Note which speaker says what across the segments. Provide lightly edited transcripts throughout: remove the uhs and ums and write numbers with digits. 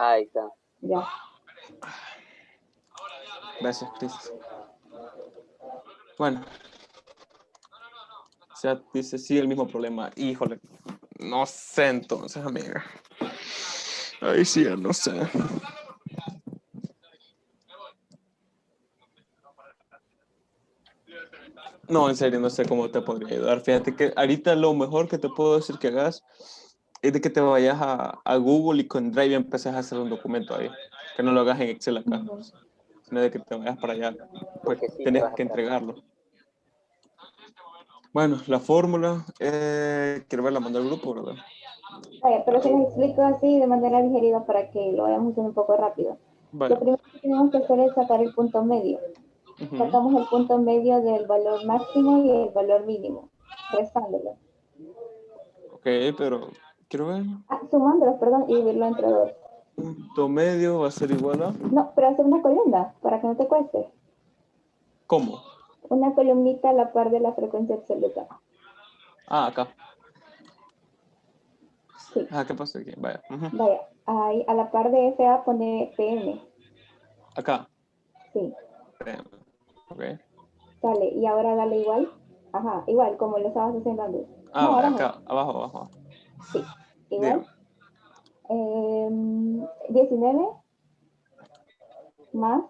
Speaker 1: Ahí está.
Speaker 2: Ya.
Speaker 3: Gracias, Cristo. Bueno. O sea, dice, sí, el mismo problema. Híjole. No sé entonces, amiga. Ahí sí, ya no sé. No, en serio, no sé cómo te podría ayudar. Fíjate que ahorita lo mejor que te puedo decir que hagas es de que te vayas a Google y con Drive empieces a hacer un documento ahí. Que no lo hagas en Excel acá,
Speaker 2: Ujú.
Speaker 3: sino de que te vayas para allá. Pues
Speaker 1: Porque sí te
Speaker 3: tienes
Speaker 1: vas a
Speaker 3: que
Speaker 1: tratar.
Speaker 3: entregarlo. Bueno, la fórmula, quiero verla, mandar al grupo, ¿verdad?
Speaker 2: Vaya, pero se les explico así de manera digerida para que lo vayamos haciendo un poco rápido.
Speaker 3: Vale.
Speaker 2: Lo primero que tenemos que hacer es sacar el punto medio.
Speaker 3: Ujú.
Speaker 2: Sacamos el punto medio del valor máximo y el valor mínimo, restándolo.
Speaker 3: Ok, pero quiero ver.
Speaker 2: Sumándolos, perdón, y dividirlo entre dos.
Speaker 3: Punto medio va a ser igual a...
Speaker 2: No, pero hacer una columna para que no te cueste.
Speaker 3: ¿Cómo?
Speaker 2: Una columnita a la par de la frecuencia absoluta.
Speaker 3: Ah, acá.
Speaker 2: Sí.
Speaker 3: Ah, ¿qué pasa aquí? Vaya. Ujú.
Speaker 2: Vaya, ahí a la par de FA pone PM.
Speaker 3: Acá.
Speaker 2: Sí,
Speaker 3: Ok.
Speaker 2: sale. Y ahora dale igual. Ajá, igual, como lo estabas haciendo antes.
Speaker 3: Ah,
Speaker 2: No,
Speaker 3: vaya,
Speaker 2: ahora no.
Speaker 3: acá. Abajo, abajo.
Speaker 2: Sí, igual.
Speaker 3: Dígame.
Speaker 2: 19 más,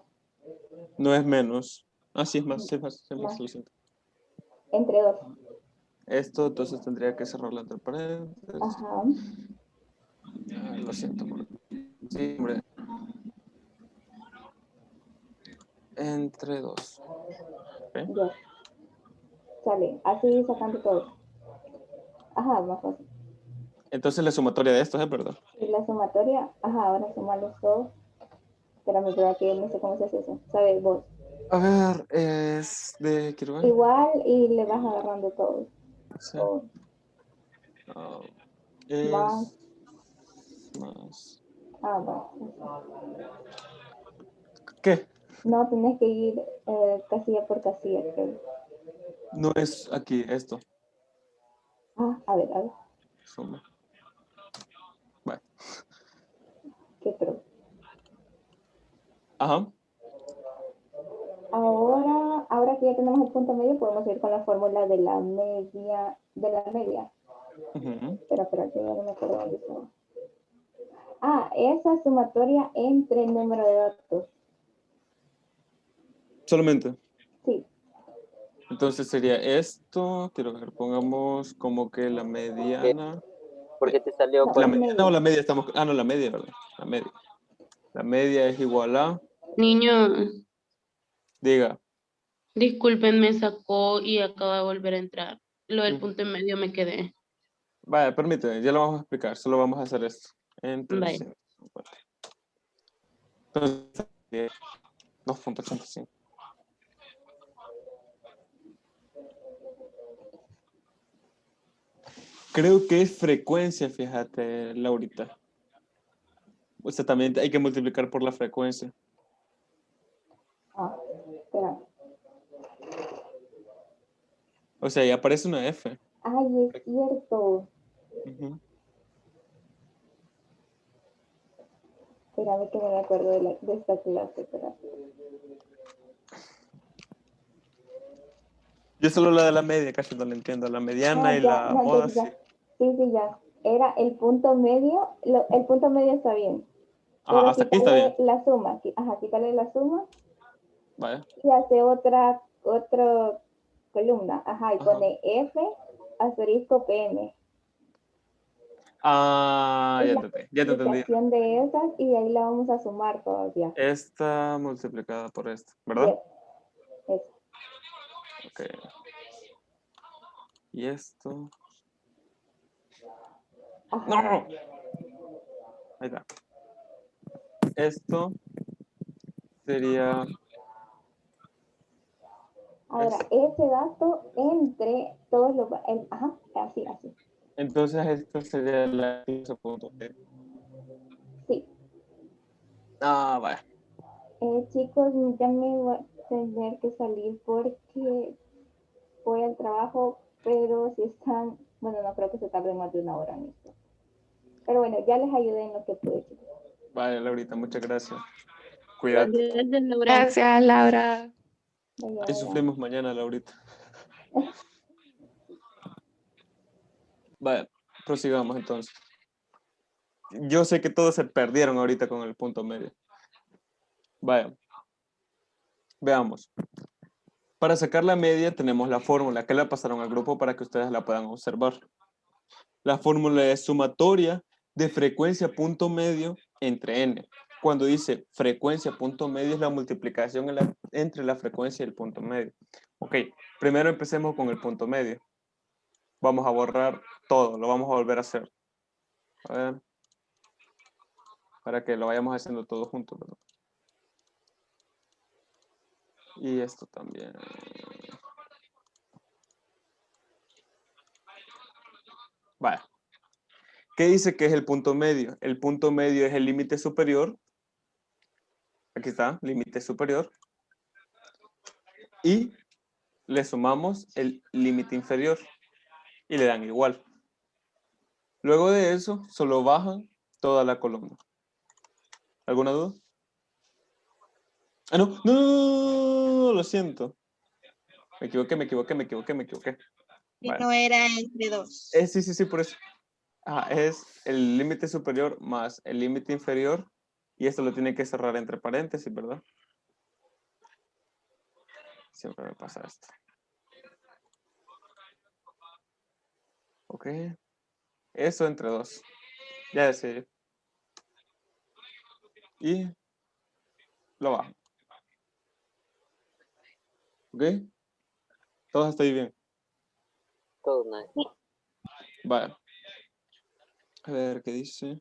Speaker 3: No es menos. Ah, sí, es más, sí, es más, sí, es más,
Speaker 2: más,
Speaker 3: lo siento.
Speaker 2: entre 2.
Speaker 3: Esto, entonces tendría que cerrarlo entre paréntesis.
Speaker 2: Ajá,
Speaker 3: Ah, lo siento. Sí, hombre. Entre dos. Ok.
Speaker 2: ya. Sale. Así sacando todo. Ajá, más fácil.
Speaker 3: Entonces la sumatoria de estos es verdad.
Speaker 2: Y la sumatoria, ajá, ahora sumarlos todos. Espérame, pero aquí no sé cómo se hace eso. ¿Sabes vos?
Speaker 3: A ver, es de. Quiero ver.
Speaker 2: Igual y le vas agarrando todo.
Speaker 3: Sí.
Speaker 2: Todo.
Speaker 3: Ah,
Speaker 2: Más.
Speaker 3: es más.
Speaker 2: Ah, no.
Speaker 3: ¿Qué?
Speaker 2: No, tenés que ir casilla por casilla, creo.
Speaker 3: No es aquí, esto.
Speaker 2: Ah, a ver,
Speaker 3: Suma. Vale.
Speaker 2: qué pro.
Speaker 3: Ajá.
Speaker 2: Ahora que ya tenemos el punto medio, podemos ir con la fórmula de la media,
Speaker 3: Ujú.
Speaker 2: Espera, que ya no me acuerdo dónde estaba. Ah, esa sumatoria entre el número de datos.
Speaker 3: Solamente.
Speaker 2: Sí,
Speaker 3: Entonces sería esto. Quiero ver, pongamos como que la mediana.
Speaker 1: Porque te salió
Speaker 2: no,
Speaker 3: La
Speaker 1: por...
Speaker 3: mediana o
Speaker 2: media.
Speaker 3: la media estamos. Ah, no, la media, ¿verdad? La media. La media es igual a.
Speaker 4: Niño,
Speaker 3: Diga.
Speaker 4: disculpen, me sacó y acaba de volver a entrar. Lo del
Speaker 3: Mm.
Speaker 4: punto en medio me quedé.
Speaker 3: Vaya, permíteme, ya lo vamos a explicar. Solo vamos a hacer esto. Entre
Speaker 4: Vaya.
Speaker 3: 150. Entonces, 2.85. Creo que es frecuencia, fíjate, Laurita. O sea, también hay que multiplicar por la frecuencia.
Speaker 2: Ah, espera.
Speaker 3: O sea, ya aparece una F.
Speaker 2: Ay, es cierto.
Speaker 3: Ujú.
Speaker 2: Espérame que no me acuerdo de esta clase. Espera.
Speaker 3: Yo solo la de la media casi no la entiendo. La mediana
Speaker 2: Ah,
Speaker 3: y
Speaker 2: ya,
Speaker 3: la
Speaker 2: no,
Speaker 3: moda
Speaker 2: entonces
Speaker 3: sí.
Speaker 2: ya. Sí, ya. Era el punto medio. El punto medio está bien.
Speaker 3: Ah,
Speaker 2: Pero
Speaker 3: hasta aquí está
Speaker 2: quítale
Speaker 3: bien.
Speaker 2: la suma. Ajá, quítale la suma
Speaker 3: Vaya.
Speaker 2: y hace otra columna. Ajá, y
Speaker 3: Ajá.
Speaker 2: pone F asterisco PM.
Speaker 3: Ah,
Speaker 2: Y
Speaker 3: ya
Speaker 2: la
Speaker 3: te entendí. Ya te entendí.
Speaker 2: multiplicación de esas y de ahí la vamos a sumar todavía.
Speaker 3: Esta multiplicada por esta, ¿verdad?
Speaker 2: Yes, eso.
Speaker 3: Ok. Y esto.
Speaker 2: Ajá.
Speaker 3: ¡No! Ahí está. Esto sería.
Speaker 2: Ahora,
Speaker 3: Esto.
Speaker 2: ese dato entre todos los... ajá, así.
Speaker 3: Entonces, esto sería la 15.t.
Speaker 2: Sí.
Speaker 3: Ah, vaya.
Speaker 2: Chicos, ya me voy a tener que salir porque voy al trabajo, pero si están... Bueno, no creo que se tarde más de una hora en esto. Pero bueno, ya les ayudé en lo que pude, chicos.
Speaker 3: Vale, Laurita, muchas gracias. Cuídate.
Speaker 4: Gracias, Laura.
Speaker 1: Gracias, Laura.
Speaker 2: Vaya,
Speaker 3: Ahí sufrimos mañana, Laurita. Vale, prosigamos entonces. Yo sé que todos se perdieron ahorita con el punto medio. Vaya, veamos. Para sacar la media tenemos la fórmula que la pasaron al grupo para que ustedes la puedan observar. La fórmula es sumatoria de frecuencia punto medio entre n. Cuando dice frecuencia punto medio es la multiplicación entre la frecuencia y el punto medio. Ok, primero empecemos con el punto medio. Vamos a borrar todo, lo vamos a volver a hacer. A ver, para que lo vayamos haciendo todo juntos, ¿verdad? Y esto también. Vale. ¿Qué dice que es el punto medio? El punto medio es el límite superior. Aquí está, límite superior. Y le sumamos el límite inferior. Y le dan igual. Luego de eso, solo bajan toda la columna. ¿Alguna duda? Ah, no, no, no, no, no, lo siento. Me equivoqué.
Speaker 5: Y
Speaker 3: Vale.
Speaker 5: no era entre 2.
Speaker 3: Sí, por eso. Es el límite superior más el límite inferior. Y esto lo tiene que cerrar entre paréntesis, ¿verdad? Siempre me pasa esto. Ok. Eso entre 2. Ya decidí. Y lo bajo. ¿Ok? Todos hasta ahí bien.
Speaker 6: Todo nice.
Speaker 3: Vale. A ver qué dice.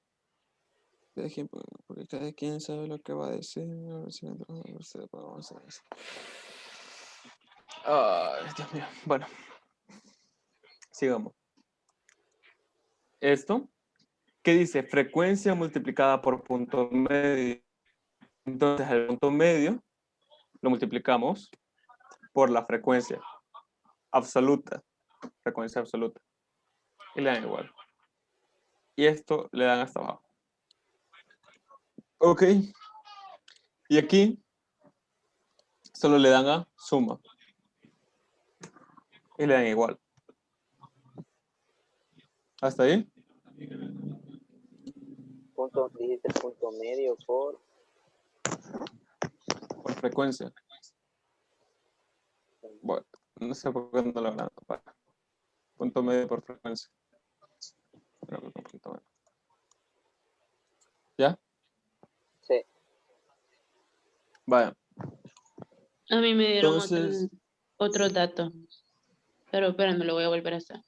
Speaker 3: Porque cada quien sabe lo que va a decir. A ver si vamos a hacer eso. Ay, Dios mío. Bueno. Sigamos. Esto. ¿Qué dice? Frecuencia multiplicada por punto medio. Entonces, el punto medio lo multiplicamos por la frecuencia absoluta. Frecuencia absoluta. Y le dan igual. Y esto le dan hasta abajo. Ok. Y aquí solo le dan a suma. Y le dan igual. ¿Hasta ahí?
Speaker 6: Dijiste punto medio por
Speaker 3: Frecuencia. Bueno, no sé por qué no lo hablando. Punto medio por frecuencia. ¿Ya?
Speaker 6: C.
Speaker 3: Vaya.
Speaker 4: A mí me dieron
Speaker 3: Entonces,
Speaker 4: otro dato. Pero espérame, lo voy a volver a hacer.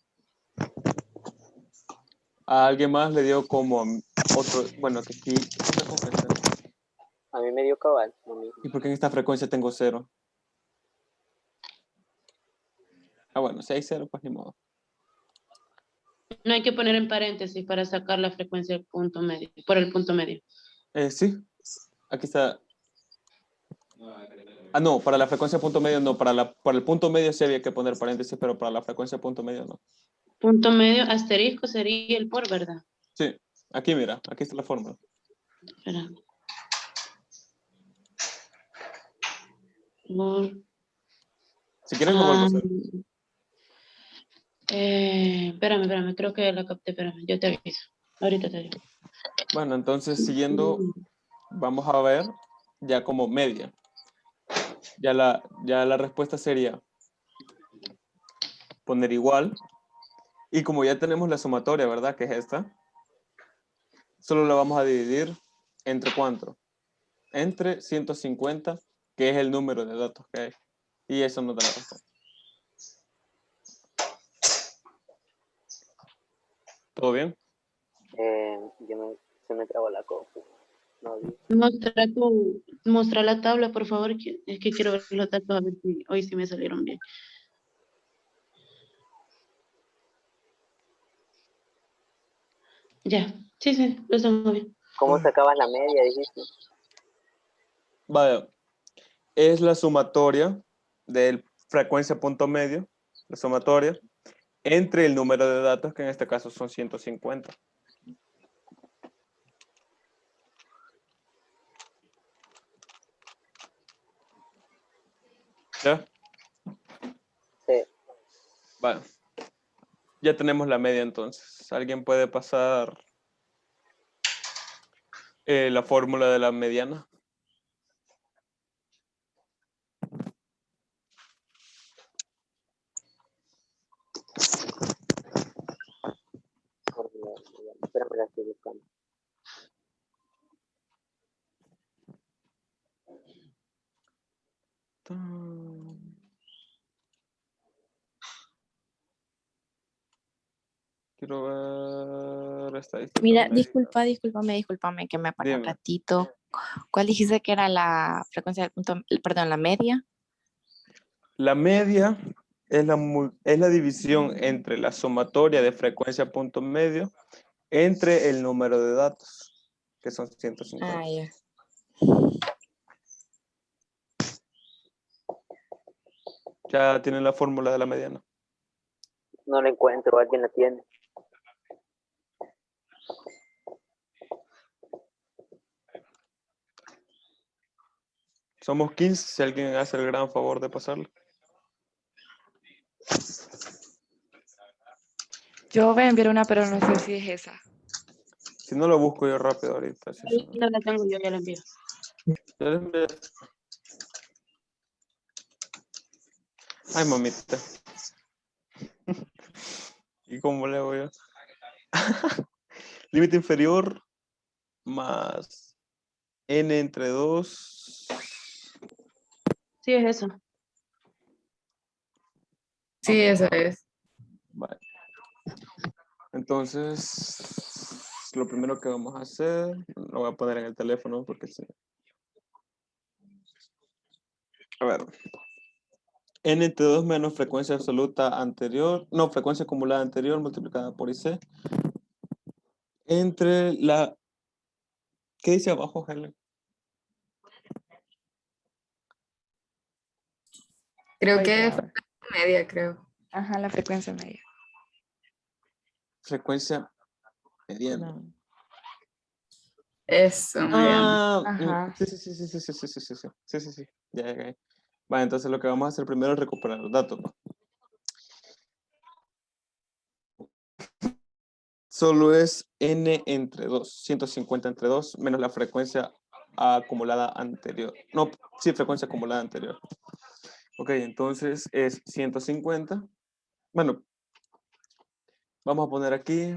Speaker 3: a alguien más le dio como otro. Bueno, que aquí.
Speaker 6: A mí me dio cabal. A mí.
Speaker 3: ¿Y por qué en esta frecuencia tengo 0? Bueno, si hay 0, pues ni modo.
Speaker 4: No hay que poner en paréntesis para sacar la frecuencia del punto medio, por el punto medio.
Speaker 3: Sí. Aquí está. No, para la frecuencia punto medio no. Para el punto medio sí había que poner paréntesis, pero para la frecuencia punto medio no.
Speaker 4: Punto medio, asterisco sería el por, ¿verdad?
Speaker 3: Sí. Aquí mira, aquí está la fórmula.
Speaker 4: Espera. Por,
Speaker 3: Si quieres lo vuelvo a hacer.
Speaker 4: espérame, creo que la capté, espérame, yo te aviso. Ahorita te digo.
Speaker 3: Bueno, entonces siguiendo, vamos a ver ya como media. Ya la respuesta sería poner igual. Y como ya tenemos la sumatoria, ¿verdad? Que es esta. Solo la vamos a dividir entre ¿cuánto? Entre 150, que es el número de datos que hay. Y eso nos da la respuesta. ¿Todo bien?
Speaker 6: Se me trabó la compu. No vi.
Speaker 4: Mostrar la tabla, por favor. Es que quiero ver los datos a ver si hoy sí me salieron bien. Ya, sí, lo estamos bien.
Speaker 6: ¿Cómo sacabas la media, dijiste?
Speaker 3: Vaya, es la sumatoria del frecuencia punto medio, la sumatoria, entre el número de datos, que en este caso son 150. ¿Ya?
Speaker 6: Sí.
Speaker 3: Vale. Ya tenemos la media entonces. ¿Alguien puede pasar la fórmula de la mediana?
Speaker 6: Espérame, la estoy buscando.
Speaker 3: Quiero ver estadística.
Speaker 1: Mira,
Speaker 3: médica.
Speaker 1: discúlpame que me apague un
Speaker 3: Dime.
Speaker 1: ratito. ¿Cuál dijiste que era la frecuencia del punto, perdón, la media?
Speaker 3: La media es la división entre la sumatoria de frecuencia punto medio entre el número de datos, que son 150.
Speaker 1: Ah, ya.
Speaker 3: Ya tienen la fórmula de la mediana.
Speaker 6: No la encuentro, alguien la tiene.
Speaker 3: Somos 15, si alguien hace el gran favor de pasarlo.
Speaker 7: Yo voy a enviar una, pero no sé si es esa.
Speaker 3: Si no, lo busco yo rápido ahorita. Si
Speaker 4: Ahí no la tengo, yo ya la envío.
Speaker 3: ya les envié. Ay, mamita. ¿Y cómo le hago yo? Límite inferior más n entre 2.
Speaker 4: Sí, es eso.
Speaker 7: Sí, esa es.
Speaker 3: Vale. Entonces, lo primero que vamos a hacer, lo voy a poner en el teléfono porque sí. A ver. N entre 2 menos frecuencia absoluta anterior, no, frecuencia acumulada anterior multiplicada por IC. Entre la... ¿Qué dice abajo, Helen?
Speaker 7: Creo que es media, creo.
Speaker 1: Ajá, la frecuencia media.
Speaker 3: Frecuencia mediana.
Speaker 1: No.
Speaker 7: Eso, mediana.
Speaker 1: Ajá.
Speaker 3: Sí. Sí. Ya. Vale, entonces lo que vamos a hacer primero es recuperar los datos, ¿no? Solo es n entre 2, 150 entre 2, menos la frecuencia acumulada anterior. No, sí, frecuencia acumulada anterior. Ok, entonces es 150. Bueno, vamos a poner aquí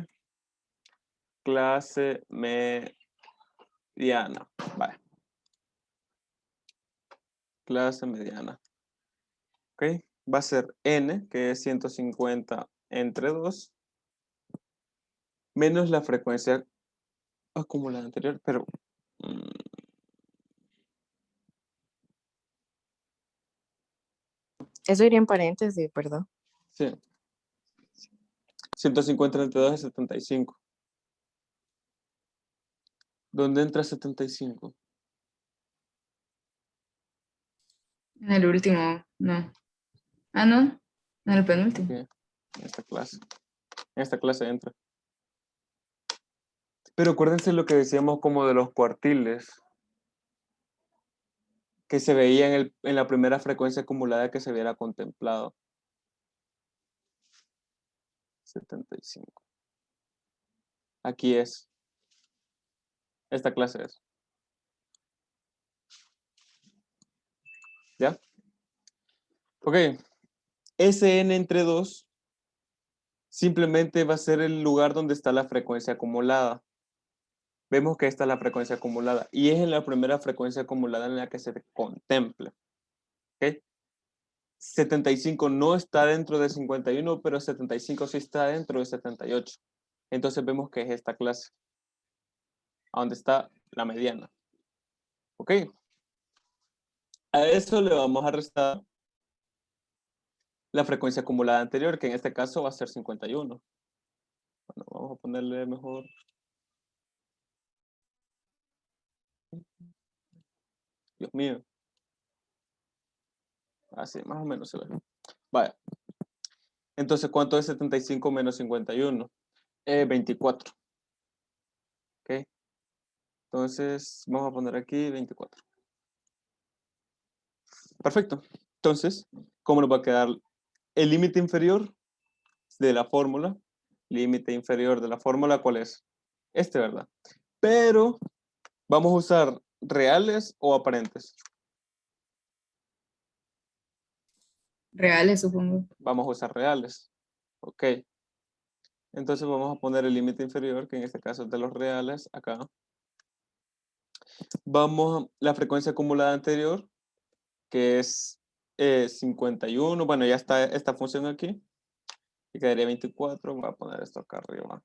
Speaker 3: clase mediana. Vale. Clase mediana. Ok, va a ser n, que es 150 entre 2, menos la frecuencia acumulada anterior, pero...
Speaker 1: Eso iría en paréntesis, perdón.
Speaker 3: sí. 150 entre 2 es 75. ¿Dónde entra 75?
Speaker 7: En el último, no. Ah, no. En el penúltimo.
Speaker 3: Okay. En esta clase. En esta clase entra. Pero acuérdense lo que decíamos como de los cuartiles, que se veía en la primera frecuencia acumulada que se hubiera contemplado. 75. Aquí es. Esta clase es. ¿Ya? Ok. Sn entre 2 simplemente va a ser el lugar donde está la frecuencia acumulada. Vemos que esta es la frecuencia acumulada y es en la primera frecuencia acumulada en la que se contempla. ¿Ok? 75 no está dentro de 51, pero 75 sí está dentro de 78. Entonces vemos que es esta clase, a donde está la mediana. ¿Ok? A eso le vamos a restar la frecuencia acumulada anterior, que en este caso va a ser 51. Bueno, vamos a ponerle mejor. Dios mío. Así, más o menos se ve. Vaya. Entonces, ¿cuánto es 75 menos 51? 24. ¿Ok? Entonces, vamos a poner aquí 24. Perfecto. Entonces, ¿cómo nos va a quedar el límite inferior de la fórmula? Límite inferior de la fórmula, ¿cuál es? Este, ¿verdad? Pero, ¿vamos a usar reales o aparentes?
Speaker 7: Reales, supongo.
Speaker 3: Vamos a usar reales. Ok. Entonces vamos a poner el límite inferior, que en este caso es de los reales, acá. Vamos a la frecuencia acumulada anterior, que es 51. Bueno, ya está esta función aquí. Y quedaría 24. Voy a poner esto acá arriba.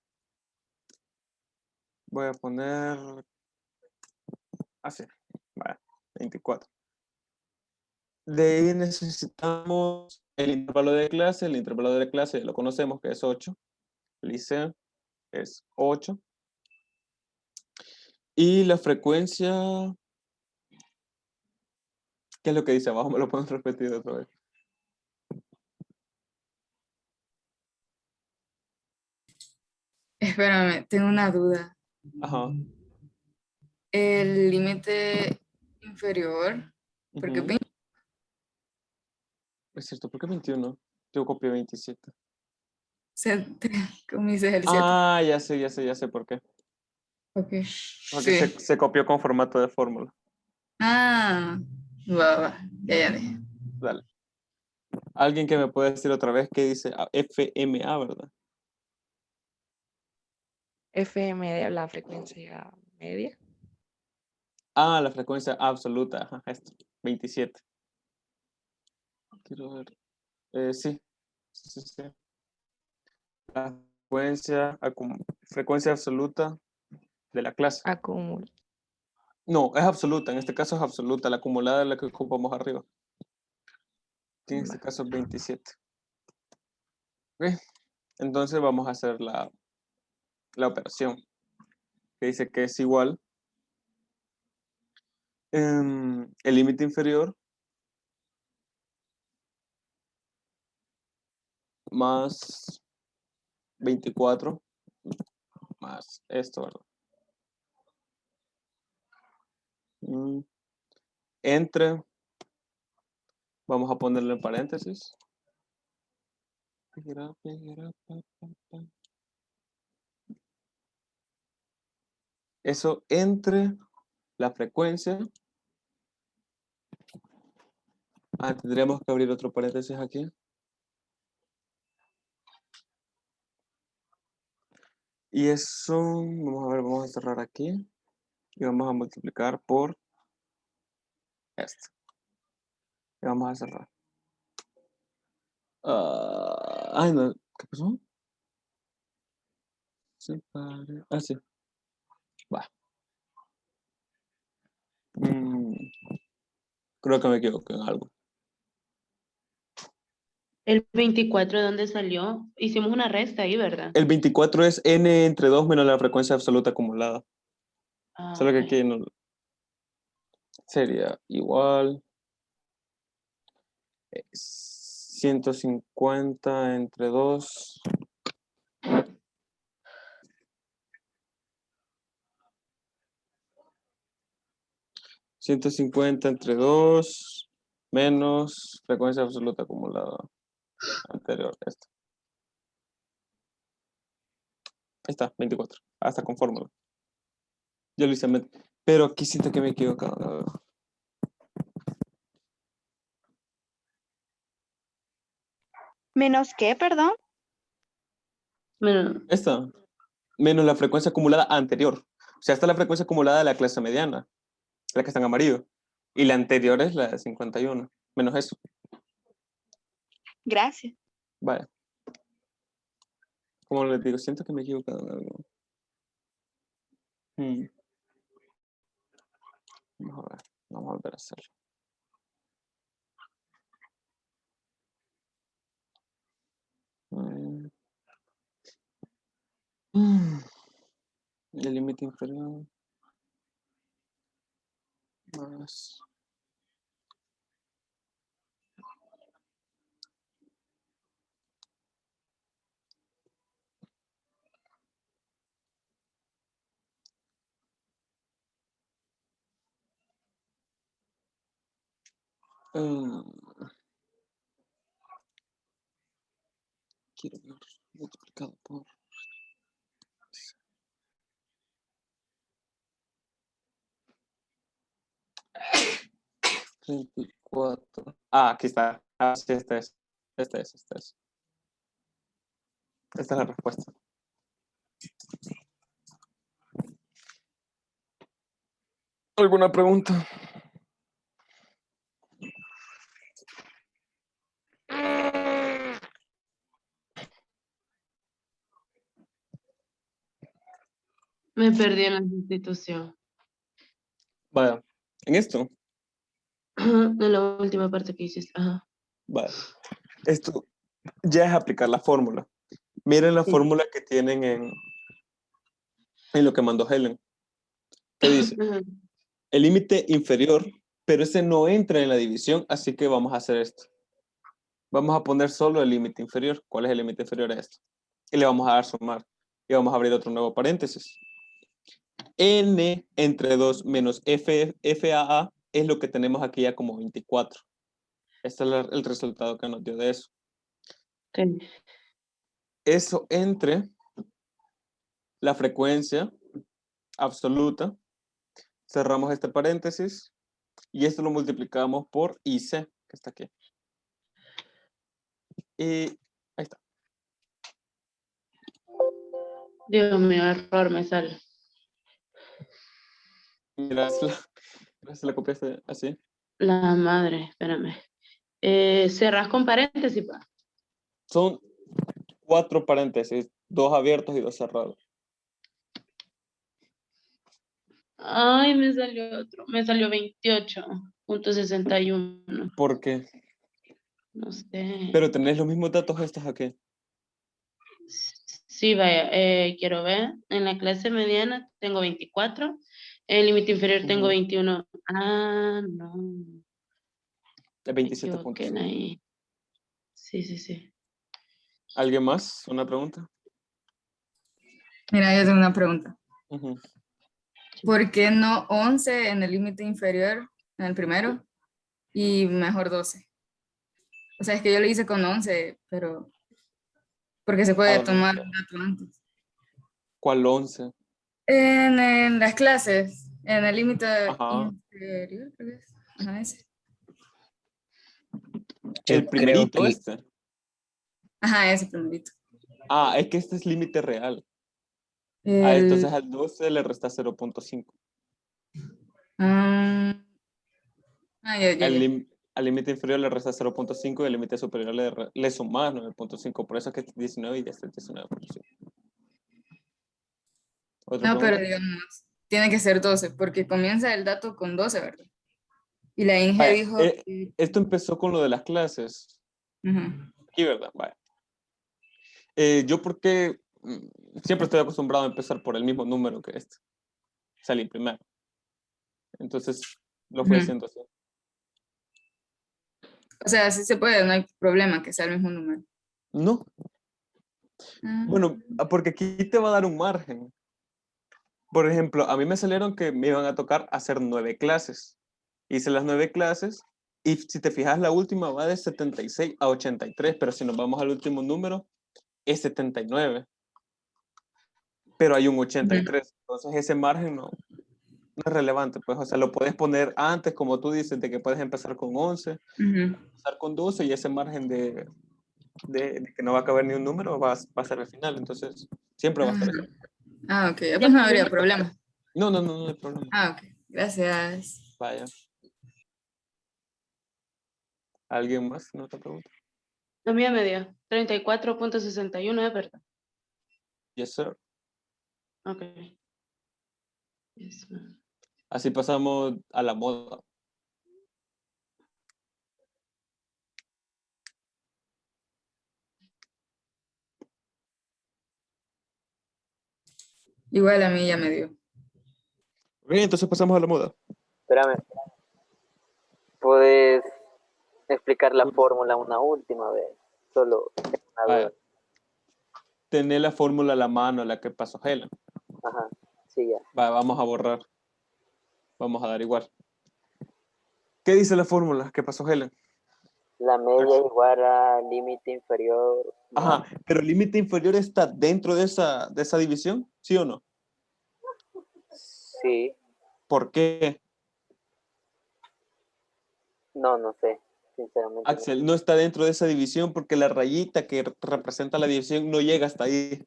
Speaker 3: Voy a poner así. Vale, 24. De ahí necesitamos el intervalo de clase. El intervalo de clase lo conocemos, que es 8. El IC es 8. Y la frecuencia, ¿qué es lo que dice abajo? Me lo pueden repetir otra vez.
Speaker 7: Espérame, tengo una duda.
Speaker 3: Ajá.
Speaker 7: El límite inferior, porque
Speaker 3: Ujú. Es cierto, ¿por qué 21? Yo copié 27.
Speaker 7: ¿cómo dices el 7?
Speaker 3: Ah, ya sé por qué.
Speaker 7: Ok.
Speaker 3: Porque
Speaker 7: Sí.
Speaker 3: se copió con formato de fórmula.
Speaker 7: Ah, va. Ya dije.
Speaker 3: Dale. Alguien que me puede decir otra vez qué dice FMA, ¿verdad?
Speaker 1: FM, la frecuencia media.
Speaker 3: Ah, la frecuencia absoluta. Ajá, esto. 27. Quiero ver. Sí. Sí. La frecuencia absoluta de la clase.
Speaker 1: Acumula.
Speaker 3: No, es absoluta. En este caso es absoluta. La acumulada es la que ocupamos arriba. Que en este
Speaker 1: Va.
Speaker 3: caso es 27. Ok. Entonces vamos a hacer la operación. Que dice que es igual. El límite inferior más 24 más esto, ¿verdad? Mm, Entre, vamos a ponerlo en paréntesis. Eso entre la frecuencia. Tendríamos que abrir otro paréntesis aquí. Y eso, vamos a ver, vamos a cerrar aquí. Y vamos a multiplicar por esto. Y vamos a cerrar. Ay, no, ¿qué pasó? Sí. Va. Mm, Creo que me equivoqué en algo.
Speaker 4: El 24, ¿de dónde salió? Hicimos una resta ahí, ¿verdad?
Speaker 3: El 24 es n entre 2 menos la frecuencia absoluta acumulada.
Speaker 4: Ah,
Speaker 3: Solo que
Speaker 4: ok.
Speaker 3: aquí no sería igual. 150 entre 2. 150 entre 2 menos frecuencia absoluta acumulada anterior. Esto. Ahí está, 24. Hasta con fórmula. Yo lo hice, pero aquí siento que me he equivocado.
Speaker 5: ¿Menos qué, perdón?
Speaker 4: Bueno,
Speaker 3: Esta, menos la frecuencia acumulada anterior. O sea, esta es la frecuencia acumulada de la clase mediana, la que está en amarillo. Y la anterior es la de 51, menos eso.
Speaker 5: Gracias.
Speaker 3: Vale. Como les digo, siento que me he equivocado en algo. Vamos a ver, vamos a volver a hacerlo. Mm. El límite inferior más quiero ver multiplicado por 34. Ah, aquí está. Ah, sí, esta es. Esta es. Esta es. Esta es la respuesta. ¿Alguna pregunta?
Speaker 4: Me perdí en la sustitución.
Speaker 3: Vaya, en esto,
Speaker 4: Ajá, en la última parte que hiciste. Ajá.
Speaker 3: vaya, esto ya es aplicar la fórmula. Miren la
Speaker 4: Sí.
Speaker 3: fórmula que tienen en lo que mandó Helen. ¿Qué dice?
Speaker 4: Ajá.
Speaker 3: El límite inferior, pero ese no entra en la división, así que vamos a hacer esto. Vamos a poner solo el límite inferior. ¿Cuál es el límite inferior a esto? Y le vamos a dar sumar. Y vamos a abrir otro nuevo paréntesis. N entre 2 menos FAA es lo que tenemos aquí ya como 24. Este es el resultado que nos dio de eso.
Speaker 4: Ok.
Speaker 3: Eso entre la frecuencia absoluta. Cerramos este paréntesis y esto lo multiplicamos por IC, que está aquí. Y ahí está.
Speaker 4: Dios mío, error me sale.
Speaker 3: Mira, se la copiaste así.
Speaker 4: La madre, espérame. Cerrás con paréntesis, pa.
Speaker 3: Son 4 paréntesis, 2 abiertos y 2 cerrados.
Speaker 4: Ay, me salió otro. Me salió 28.61.
Speaker 3: ¿Por qué?
Speaker 4: No sé.
Speaker 3: Pero tenés los mismos datos estos aquí.
Speaker 4: Sí, vaya. Quiero ver. En la clase mediana tengo 24. En el límite inferior tengo 21. Ah, no.
Speaker 3: De
Speaker 4: Me equivoqué
Speaker 3: 27.5.
Speaker 4: ahí. Sí, sí, sí.
Speaker 3: ¿Alguien más? ¿Una pregunta?
Speaker 7: Mira, yo tengo una pregunta.
Speaker 3: Ujú.
Speaker 7: ¿Por qué no 11 en el límite inferior, en el primero, y mejor 12? O sea, es que yo lo hice con 11, pero porque se
Speaker 3: ¿A
Speaker 7: puede
Speaker 3: dónde?
Speaker 7: tomar un dato antes.
Speaker 3: ¿Cuál 11?
Speaker 7: En las clases, en el límite
Speaker 3: Ajá.
Speaker 7: inferior, creo que es. Ajá, ese.
Speaker 3: El
Speaker 6: Yo creo
Speaker 3: primerito
Speaker 6: que
Speaker 3: este.
Speaker 7: Ajá, ese primerito.
Speaker 3: Ah, es que este es límite real. Ah, entonces
Speaker 7: El,
Speaker 3: al 12 le resta 0.5.
Speaker 7: ah, ya.
Speaker 3: Al límite inferior le resta 0.5 y al límite superior le sumas 9.5. Por eso es que es 19 y ya está 19.5. ¿Otra
Speaker 7: No, pero
Speaker 3: pregunta?
Speaker 7: digamos, tiene que ser 12, porque comienza el dato con 12, ¿verdad? Y la Inge
Speaker 3: Vaya,
Speaker 7: dijo que...
Speaker 3: esto empezó con lo de las clases.
Speaker 7: Ujú.
Speaker 3: Aquí, ¿verdad? Vaya. Yo porque siempre estoy acostumbrado a empezar por el mismo número que este. Salí primero. Entonces lo fui
Speaker 7: Ujú.
Speaker 3: haciendo así.
Speaker 7: O sea, sí se puede, no hay problema que sea el mismo número.
Speaker 3: No,
Speaker 7: Ah,
Speaker 3: bueno, porque aquí te va a dar un margen. Por ejemplo, a mí me salieron que me iban a tocar hacer 9 clases. Hice las 9 clases y si te fijas, la última va de 76 a 83, pero si nos vamos al último número, es 79. Pero hay un 83. Entonces ese margen no es relevante. Pues, o sea, lo puedes poner antes, como tú dices, de que puedes empezar con 11,
Speaker 7: ujú.
Speaker 3: empezar con 12 y ese margen de que no va a caber ni un número va a ser al final. Entonces, siempre va a estar ahí.
Speaker 7: Ah, ok, pues no habría problema.
Speaker 3: No hay problema.
Speaker 7: Ah, ok, gracias.
Speaker 3: Vaya. ¿Alguien más? ¿No te pregunta?
Speaker 4: La mía me dio 34.61, es verdad.
Speaker 3: Yes, sir.
Speaker 4: Ok. Yes, ma'am.
Speaker 3: Así pasamos a la moda.
Speaker 7: Igual a mí ya me dio.
Speaker 3: Bien, entonces pasamos a la moda.
Speaker 6: espérame, ¿puedes explicar la fórmula una última vez? Solo una
Speaker 3: Vaya.
Speaker 6: duda.
Speaker 3: Tener la fórmula a la mano, la que pasó Helen.
Speaker 6: Ajá, sí, ya.
Speaker 3: Vaya, vamos a borrar. Vamos a dar igual. ¿Qué dice la fórmula que pasó Helen?
Speaker 6: La media es igual al límite inferior.
Speaker 3: Ajá, pero el límite inferior está dentro de esa división, ¿sí o no?
Speaker 6: Sí.
Speaker 3: ¿Por qué?
Speaker 6: No sé. Sinceramente. No.
Speaker 3: Axel, no está dentro de esa división porque la rayita que representa la división no llega hasta ahí.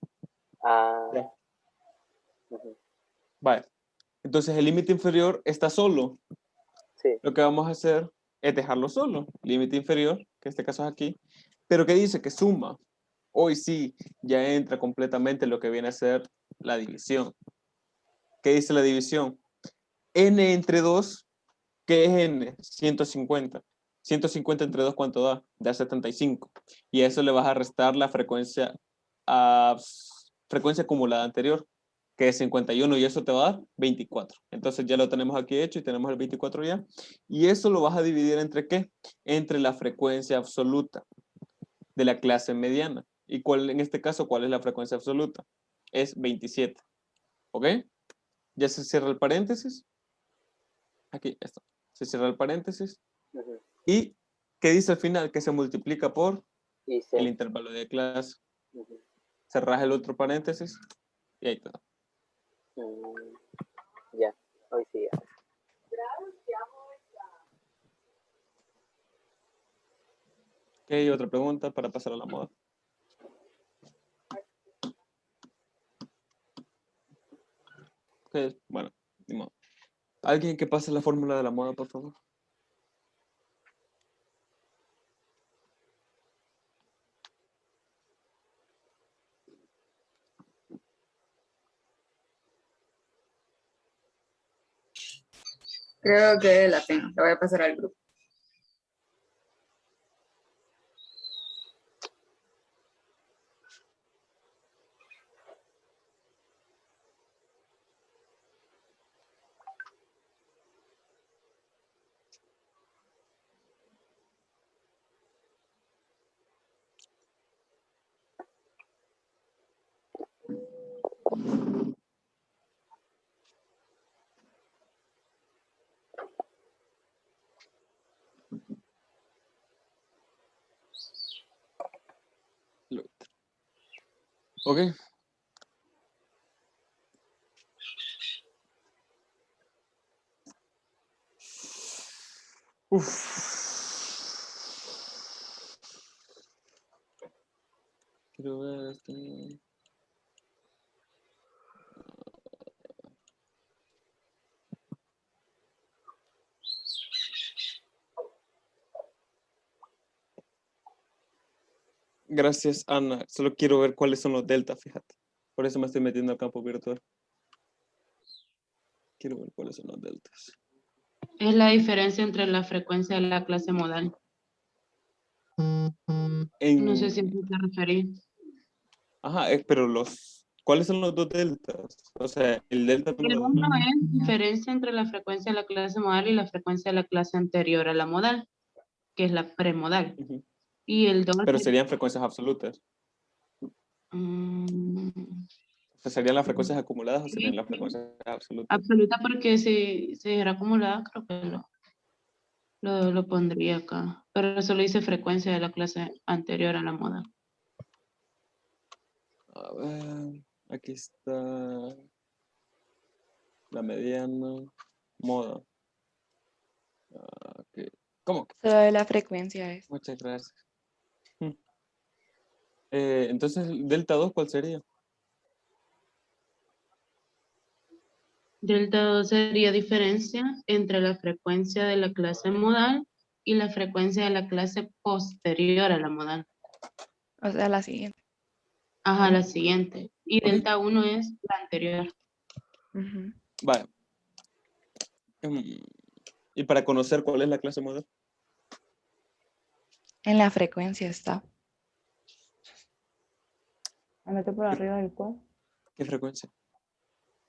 Speaker 6: Ah.
Speaker 3: Ya.
Speaker 6: Ujú.
Speaker 3: Vale. Entonces el límite inferior está solo.
Speaker 6: Sí.
Speaker 3: Lo que vamos a hacer es dejarlo solo. Límite inferior, que en este caso es aquí. Pero ¿qué dice? Que suma. Hoy sí, ya entra completamente lo que viene a ser la división. ¿Qué dice la división? N entre 2, ¿qué es N? 150. 150 entre 2, ¿cuánto da? Da 75. Y a eso le vas a restar la frecuencia acumulada anterior, que es 51, y eso te va a dar 24. Entonces ya lo tenemos aquí hecho y tenemos el 24 ya. Y eso lo vas a dividir entre ¿qué? Entre la frecuencia absoluta de la clase mediana. ¿Y cuál, en este caso, cuál es la frecuencia absoluta? Es 27. ¿Ok? Ya se cierra el paréntesis. Aquí está. Se cierra el paréntesis.
Speaker 6: Ujú.
Speaker 3: ¿Y qué dice al final? Que se multiplica por
Speaker 6: Y
Speaker 3: el
Speaker 6: sí.
Speaker 3: intervalo de clase.
Speaker 6: Ujú.
Speaker 3: Cerrás el otro paréntesis y ahí está.
Speaker 6: Ya. Hoy sí. Ya.
Speaker 3: Ok, otra pregunta para pasar a la moda. Ok, bueno, ni modo. ¿Alguien que pase la fórmula de la moda, por favor?
Speaker 7: Creo que la tengo. La voy a pasar al grupo.
Speaker 3: Ok. Quiero ver este. Gracias, Ana. Solo quiero ver cuáles son los deltas, fíjate. Por eso me estoy metiendo al campo virtual. Quiero ver cuáles son los deltas.
Speaker 4: Es la diferencia entre la frecuencia de la clase modal. No sé si a
Speaker 3: En...
Speaker 4: qué te referís.
Speaker 3: Ajá, pero ¿cuáles son los dos deltas? O sea, el delta
Speaker 4: El
Speaker 3: número
Speaker 4: uno
Speaker 3: 1.
Speaker 4: es diferencia entre la frecuencia de la clase modal y la frecuencia de la clase anterior a la modal, que es la premodal. Y el 2
Speaker 3: Pero serían frecuencias absolutas. O sea, ¿serían las frecuencias acumuladas o serían
Speaker 4: sí,
Speaker 3: las frecuencias absolutas?
Speaker 4: absoluta, porque si era acumulada, creo que lo pondría acá. Pero solo dice frecuencia de la clase anterior a la modal.
Speaker 3: A ver, aquí está la mediana, moda. Okay. ¿Cómo?
Speaker 1: Solo de la frecuencia es.
Speaker 3: Muchas gracias. Entonces, delta 2, ¿cuál sería?
Speaker 4: Delta 2 sería diferencia entre la frecuencia de la clase modal y la frecuencia de la clase posterior a la modal.
Speaker 1: O sea, la siguiente.
Speaker 4: Ajá, la siguiente. Y
Speaker 3: Ok.
Speaker 4: delta 1 es la anterior.
Speaker 1: Ujú.
Speaker 3: Vale. Y para conocer cuál es la clase modal.
Speaker 1: En la frecuencia está.
Speaker 2: Andate por arriba del cual.
Speaker 3: ¿Qué frecuencia?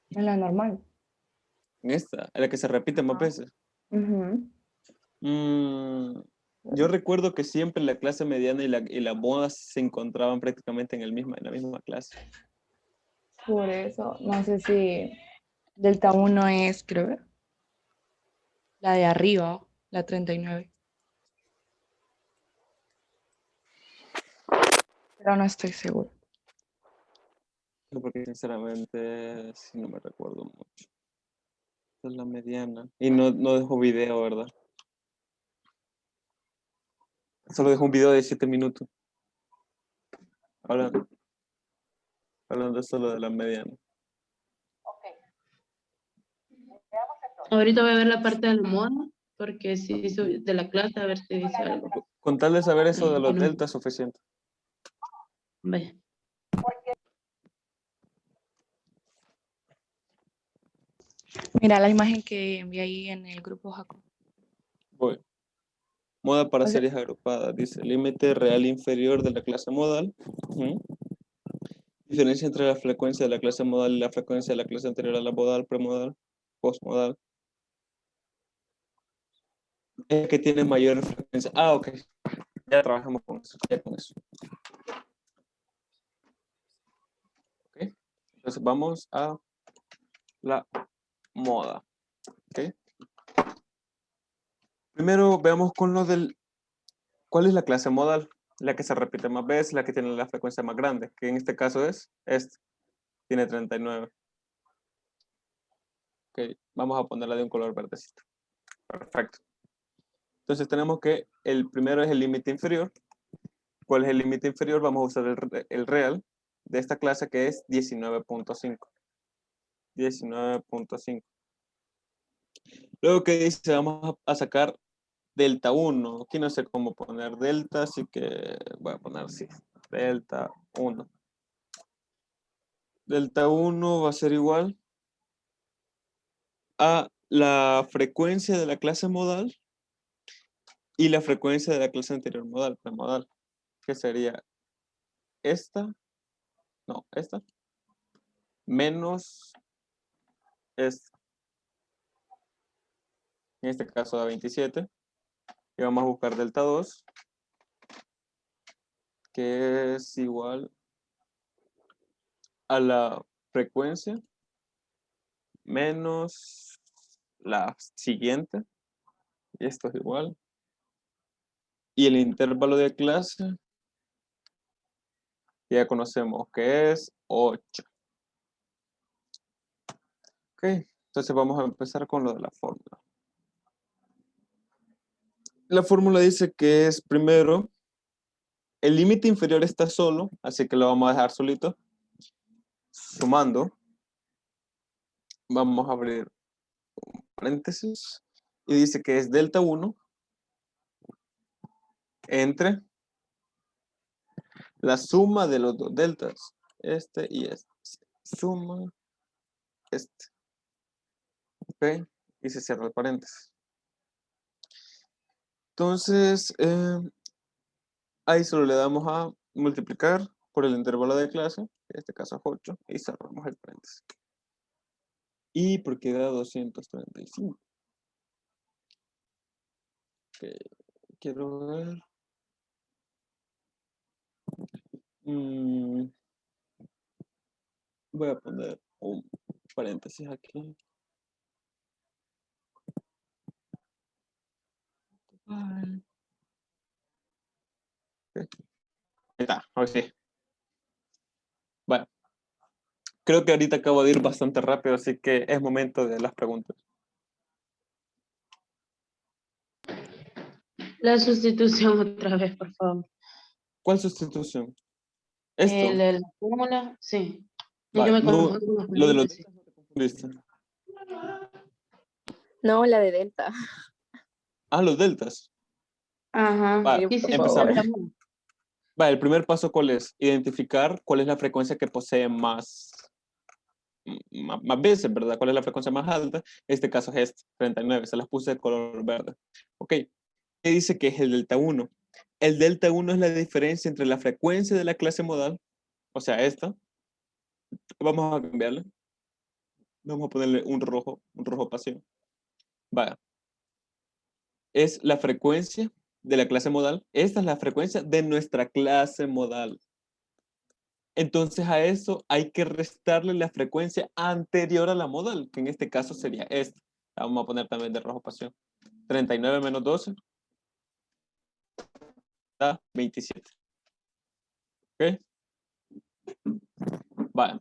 Speaker 2: En la normal.
Speaker 3: En esta, en la que se repite más veces. Yo recuerdo que siempre la clase mediana y la moda se encontraban prácticamente en la misma clase.
Speaker 2: Por eso, no sé si
Speaker 1: Delta 1 es, creo, la de arriba, la 39. pero no estoy seguro.
Speaker 3: No, porque sinceramente sí no me recuerdo mucho. Esta es la mediana. Y no dejo video, ¿verdad? Solo dejo un video de 7 minutos. Hablando solo de la mediana.
Speaker 4: Ahorita voy a ver la parte de la moda, porque si de la clase, a ver si dice algo.
Speaker 3: Con tal de saber eso de los
Speaker 4: Bueno.
Speaker 3: deltas es suficiente.
Speaker 4: Vaya.
Speaker 1: Mira la imagen que envié ahí en el grupo Jacob.
Speaker 3: Voy. Moda para
Speaker 1: O sea-
Speaker 3: series agrupadas. Dice límite real inferior de la clase modal. Ujú. Diferencia entre la frecuencia de la clase modal y la frecuencia de la clase anterior a la modal, premodal, postmodal. Es que tiene mayor frecuencia. Ah, ok. Ya trabajamos con eso. Ya con eso. Ok. Entonces vamos a la moda. Ok. Primero veamos con lo del... ¿Cuál es la clase modal? La que se repite más veces, la que tiene la frecuencia más grande, que en este caso es este. Tiene 39. Ok, vamos a ponerla de un color verdecito. Perfecto. Entonces tenemos que el primero es el límite inferior. ¿Cuál es el límite inferior? Vamos a usar el real de esta clase que es 19.5. 19.5. Luego que dice, vamos a sacar delta 1. Aquí no sé cómo poner delta, así que voy a poner así. Delta 1. Delta 1 va a ser igual a la frecuencia de la clase modal y la frecuencia de la clase anterior modal, premodal, que sería esta, no, esta, menos esta. En este caso da 27. Y vamos a buscar delta 2, que es igual a la frecuencia menos la siguiente. Y esto es igual. Y el intervalo de clase, ya conocemos que es 8. Ok, entonces vamos a empezar con lo de la fórmula. La fórmula dice que es primero, el límite inferior está solo, así que lo vamos a dejar solito. Sumando, vamos a abrir un paréntesis y dice que es delta 1 entre la suma de los dos deltas, este y este. Suma este. Ok, y se cierra el paréntesis. Entonces, ahí solo le damos a multiplicar por el intervalo de clase, en este caso es 8, y cerramos el paréntesis. Y porque da 235. Ok, quiero ver. Voy a poner un paréntesis aquí. Ok. Ahí está, ahora sí. Bueno, creo que ahorita acabo de ir bastante rápido, así que es momento de las preguntas.
Speaker 4: La sustitución otra vez, por favor.
Speaker 3: ¿Cuál sustitución? Esto.
Speaker 4: La fórmula, sí. Es
Speaker 3: Va,
Speaker 4: que me
Speaker 3: no,
Speaker 4: confundo con los
Speaker 3: lo de los
Speaker 4: paréntesis.
Speaker 3: deltas no te confundiste.
Speaker 1: No, la de delta.
Speaker 3: Ah, los deltas.
Speaker 4: Ajá.
Speaker 3: Va,
Speaker 4: Sí, sí, sí,
Speaker 3: empezamos.
Speaker 4: la moda.
Speaker 3: Va, el primer paso, ¿cuál es? Identificar cuál es la frecuencia que posee más veces, ¿verdad? ¿Cuál es la frecuencia más alta? En este caso es este, 39. Se las puse de color verde. Ok. ¿Qué dice que es el delta 1? El delta 1 es la diferencia entre la frecuencia de la clase modal, o sea, esta. Vamos a cambiarle. Vamos a ponerle un rojo pasión. Vaya. Es la frecuencia de la clase modal. Esta es la frecuencia de nuestra clase modal. Entonces a eso hay que restarle la frecuencia anterior a la modal, que en este caso sería esta. La vamos a poner también de rojo pasión. 39 menos 12 da 27. ¿Ok? Vale.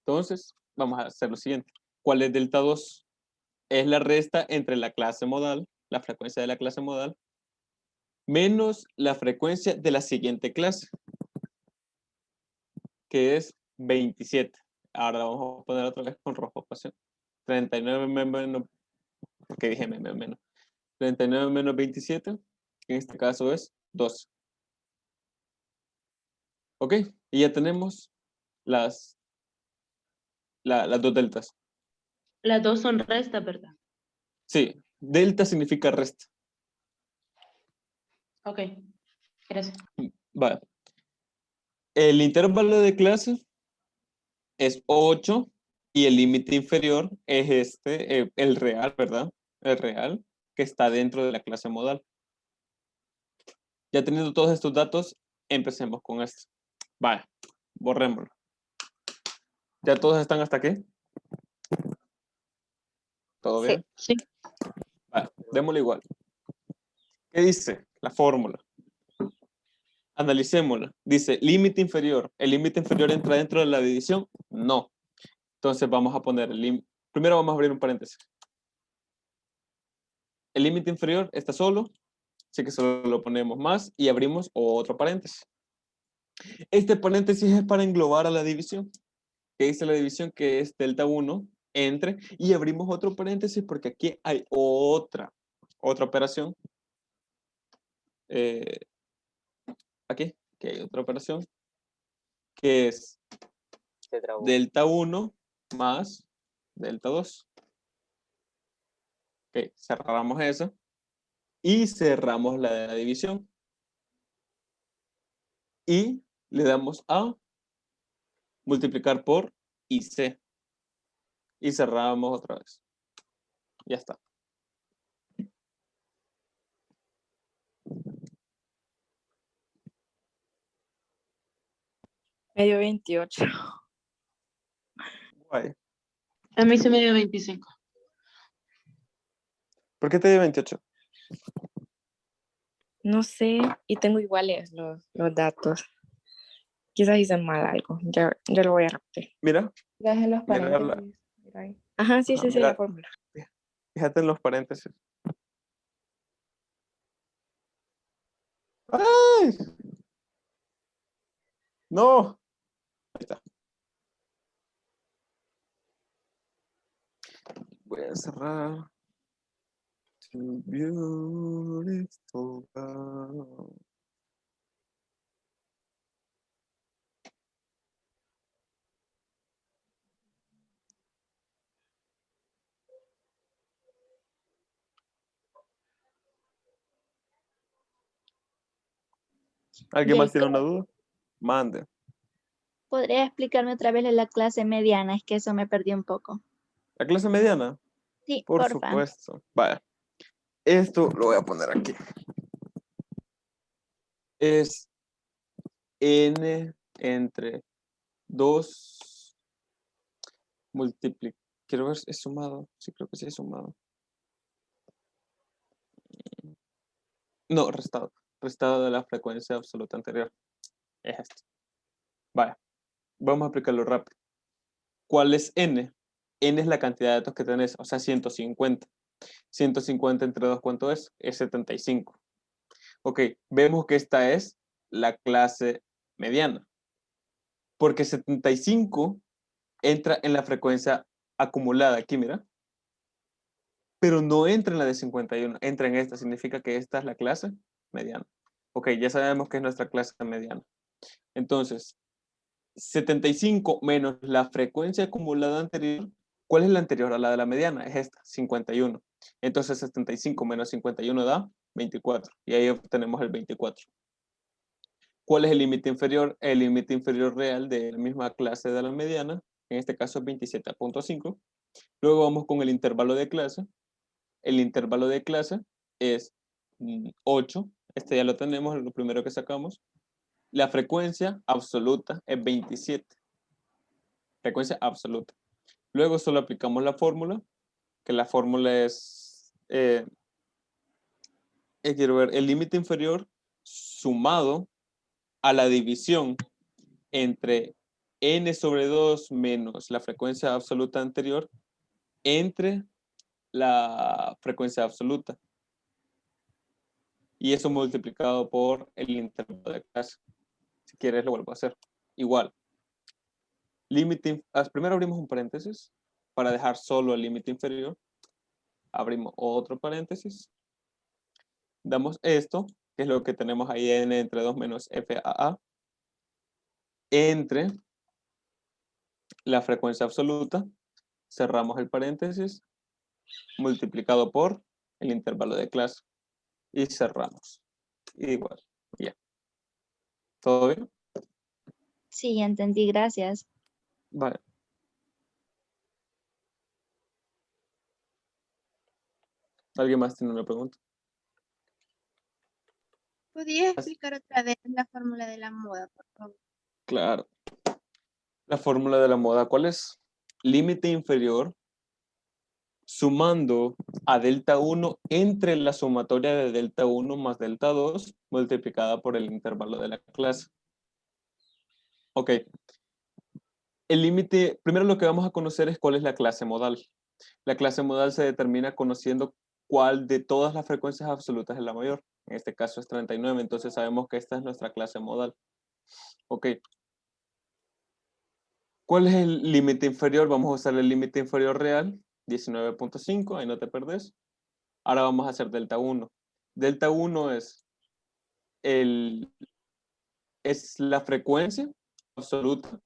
Speaker 3: Entonces, vamos a hacer lo siguiente. ¿Cuál es delta 2? Es la resta entre la clase modal, la frecuencia de la clase modal, menos la frecuencia de la siguiente clase, que es 27. Ahora vamos a poner otra vez con rojo pasión. 39 menos, porque dije menos. 39 menos 27, en este caso es 12. ¿Ok? Y ya tenemos las dos deltas.
Speaker 4: Las dos son restas, ¿verdad?
Speaker 3: Sí, delta significa resta.
Speaker 4: Ok, gracias.
Speaker 3: Vale. El intervalo de clase es 8 y el límite inferior es el real, ¿verdad? El real que está dentro de la clase modal. Ya teniendo todos estos datos, empecemos con esto. Vale, borrémoslo. ¿Ya todos están hasta aquí? ¿Todo
Speaker 1: Sí.
Speaker 3: bien?
Speaker 4: Sí.
Speaker 3: Vale, démosle igual. ¿Qué dice la fórmula? Analicémosla. Dice límite inferior. ¿El límite inferior entra dentro de la división? No. Entonces vamos a poner el límite. Primero vamos a abrir un paréntesis. El límite inferior está solo, así que solo lo ponemos más y abrimos otro paréntesis. Este paréntesis es para englobar a la división. ¿Qué dice la división? Que es delta 1 entre, y abrimos otro paréntesis porque aquí hay otra operación. Aquí hay otra operación que es
Speaker 6: Se trabó.
Speaker 3: delta 1 más delta 2. Ok, cerramos esa y cerramos la de la división. Y le damos a multiplicar por IC. Y cerramos otra vez. Ya está.
Speaker 1: Medio 28.
Speaker 3: Guay.
Speaker 4: A mí se me dio 25.
Speaker 3: ¿Por qué te dio 28?
Speaker 1: No sé, y tengo iguales los datos. Quizás hice mal algo. Ya lo voy a repetir.
Speaker 3: Mira,
Speaker 1: Dejen los
Speaker 3: mira
Speaker 1: paréntesis. Mira ahí. Ajá, sí, sí, sí,
Speaker 3: mira.
Speaker 1: la fórmula.
Speaker 3: Fíjate en los paréntesis. ¡Ay! ¡No! Ahí está. Voy a cerrar. Too beautiful girl. ¿Alguien más tiene una duda? Mande.
Speaker 5: ¿Podría explicarme otra vez la clase mediana? Es que eso me perdí un poco.
Speaker 3: ¿La clase mediana?
Speaker 5: Sí,
Speaker 3: Por
Speaker 5: porfa.
Speaker 3: supuesto. Vaya. Esto lo voy a poner aquí. Es n entre 2 Quiero ver, ¿es sumado? Sí, creo que sí es sumado. No, restado. Restado de la frecuencia absoluta anterior. Es esto. Vaya. Vamos a aplicarlo rápido. ¿Cuál es n? N es la cantidad de datos que tenés, o sea, 150. 150 entre 2, ¿cuánto es? Es 75. Ok, vemos que esta es la clase mediana. Porque 75 entra en la frecuencia acumulada aquí, mira. Pero no entra en la de 51, entra en esta. Significa que esta es la clase mediana. Ok, ya sabemos que es nuestra clase mediana. Entonces, 75 menos la frecuencia acumulada anterior. ¿Cuál es la anterior a la de la mediana? Es esta, 51. Entonces, 75 menos 51 da 24. Y ahí obtenemos el 24. ¿Cuál es el límite inferior? El límite inferior real de la misma clase de la mediana. En este caso es 27.5. Luego vamos con el intervalo de clase. El intervalo de clase es 8. Este ya lo tenemos, lo primero que sacamos. La frecuencia absoluta es 27. Frecuencia absoluta. Luego solo aplicamos la fórmula, que la fórmula es, quiero ver, el límite inferior sumado a la división entre n sobre 2 menos la frecuencia absoluta anterior entre la frecuencia absoluta. Y eso multiplicado por el intervalo de clase. Si quieres lo vuelvo a hacer. Igual. Límite, primero abrimos un paréntesis para dejar solo el límite inferior. Abrimos otro paréntesis. Damos esto, que es lo que tenemos ahí, n entre 2 menos FAA, entre la frecuencia absoluta. Cerramos el paréntesis, multiplicado por el intervalo de clase. Y cerramos. Igual. Ya. ¿Todo bien?
Speaker 5: Sí, entendí, gracias.
Speaker 3: Vale. ¿Alguien más tiene una pregunta?
Speaker 8: ¿Podrías explicar otra vez la fórmula de la moda, por favor?
Speaker 3: Claro. La fórmula de la moda, ¿cuál es? Límite inferior sumando a delta 1 entre la sumatoria de delta 1 más delta 2 multiplicada por el intervalo de la clase. Ok. El límite, primero lo que vamos a conocer es cuál es la clase modal. La clase modal se determina conociendo cuál de todas las frecuencias absolutas es la mayor. En este caso es 39, entonces sabemos que esta es nuestra clase modal. Ok. ¿Cuál es el límite inferior? Vamos a usar el límite inferior real, 19.5, ahí no te perdés. Ahora vamos a hacer delta 1. Delta 1 es la frecuencia absoluta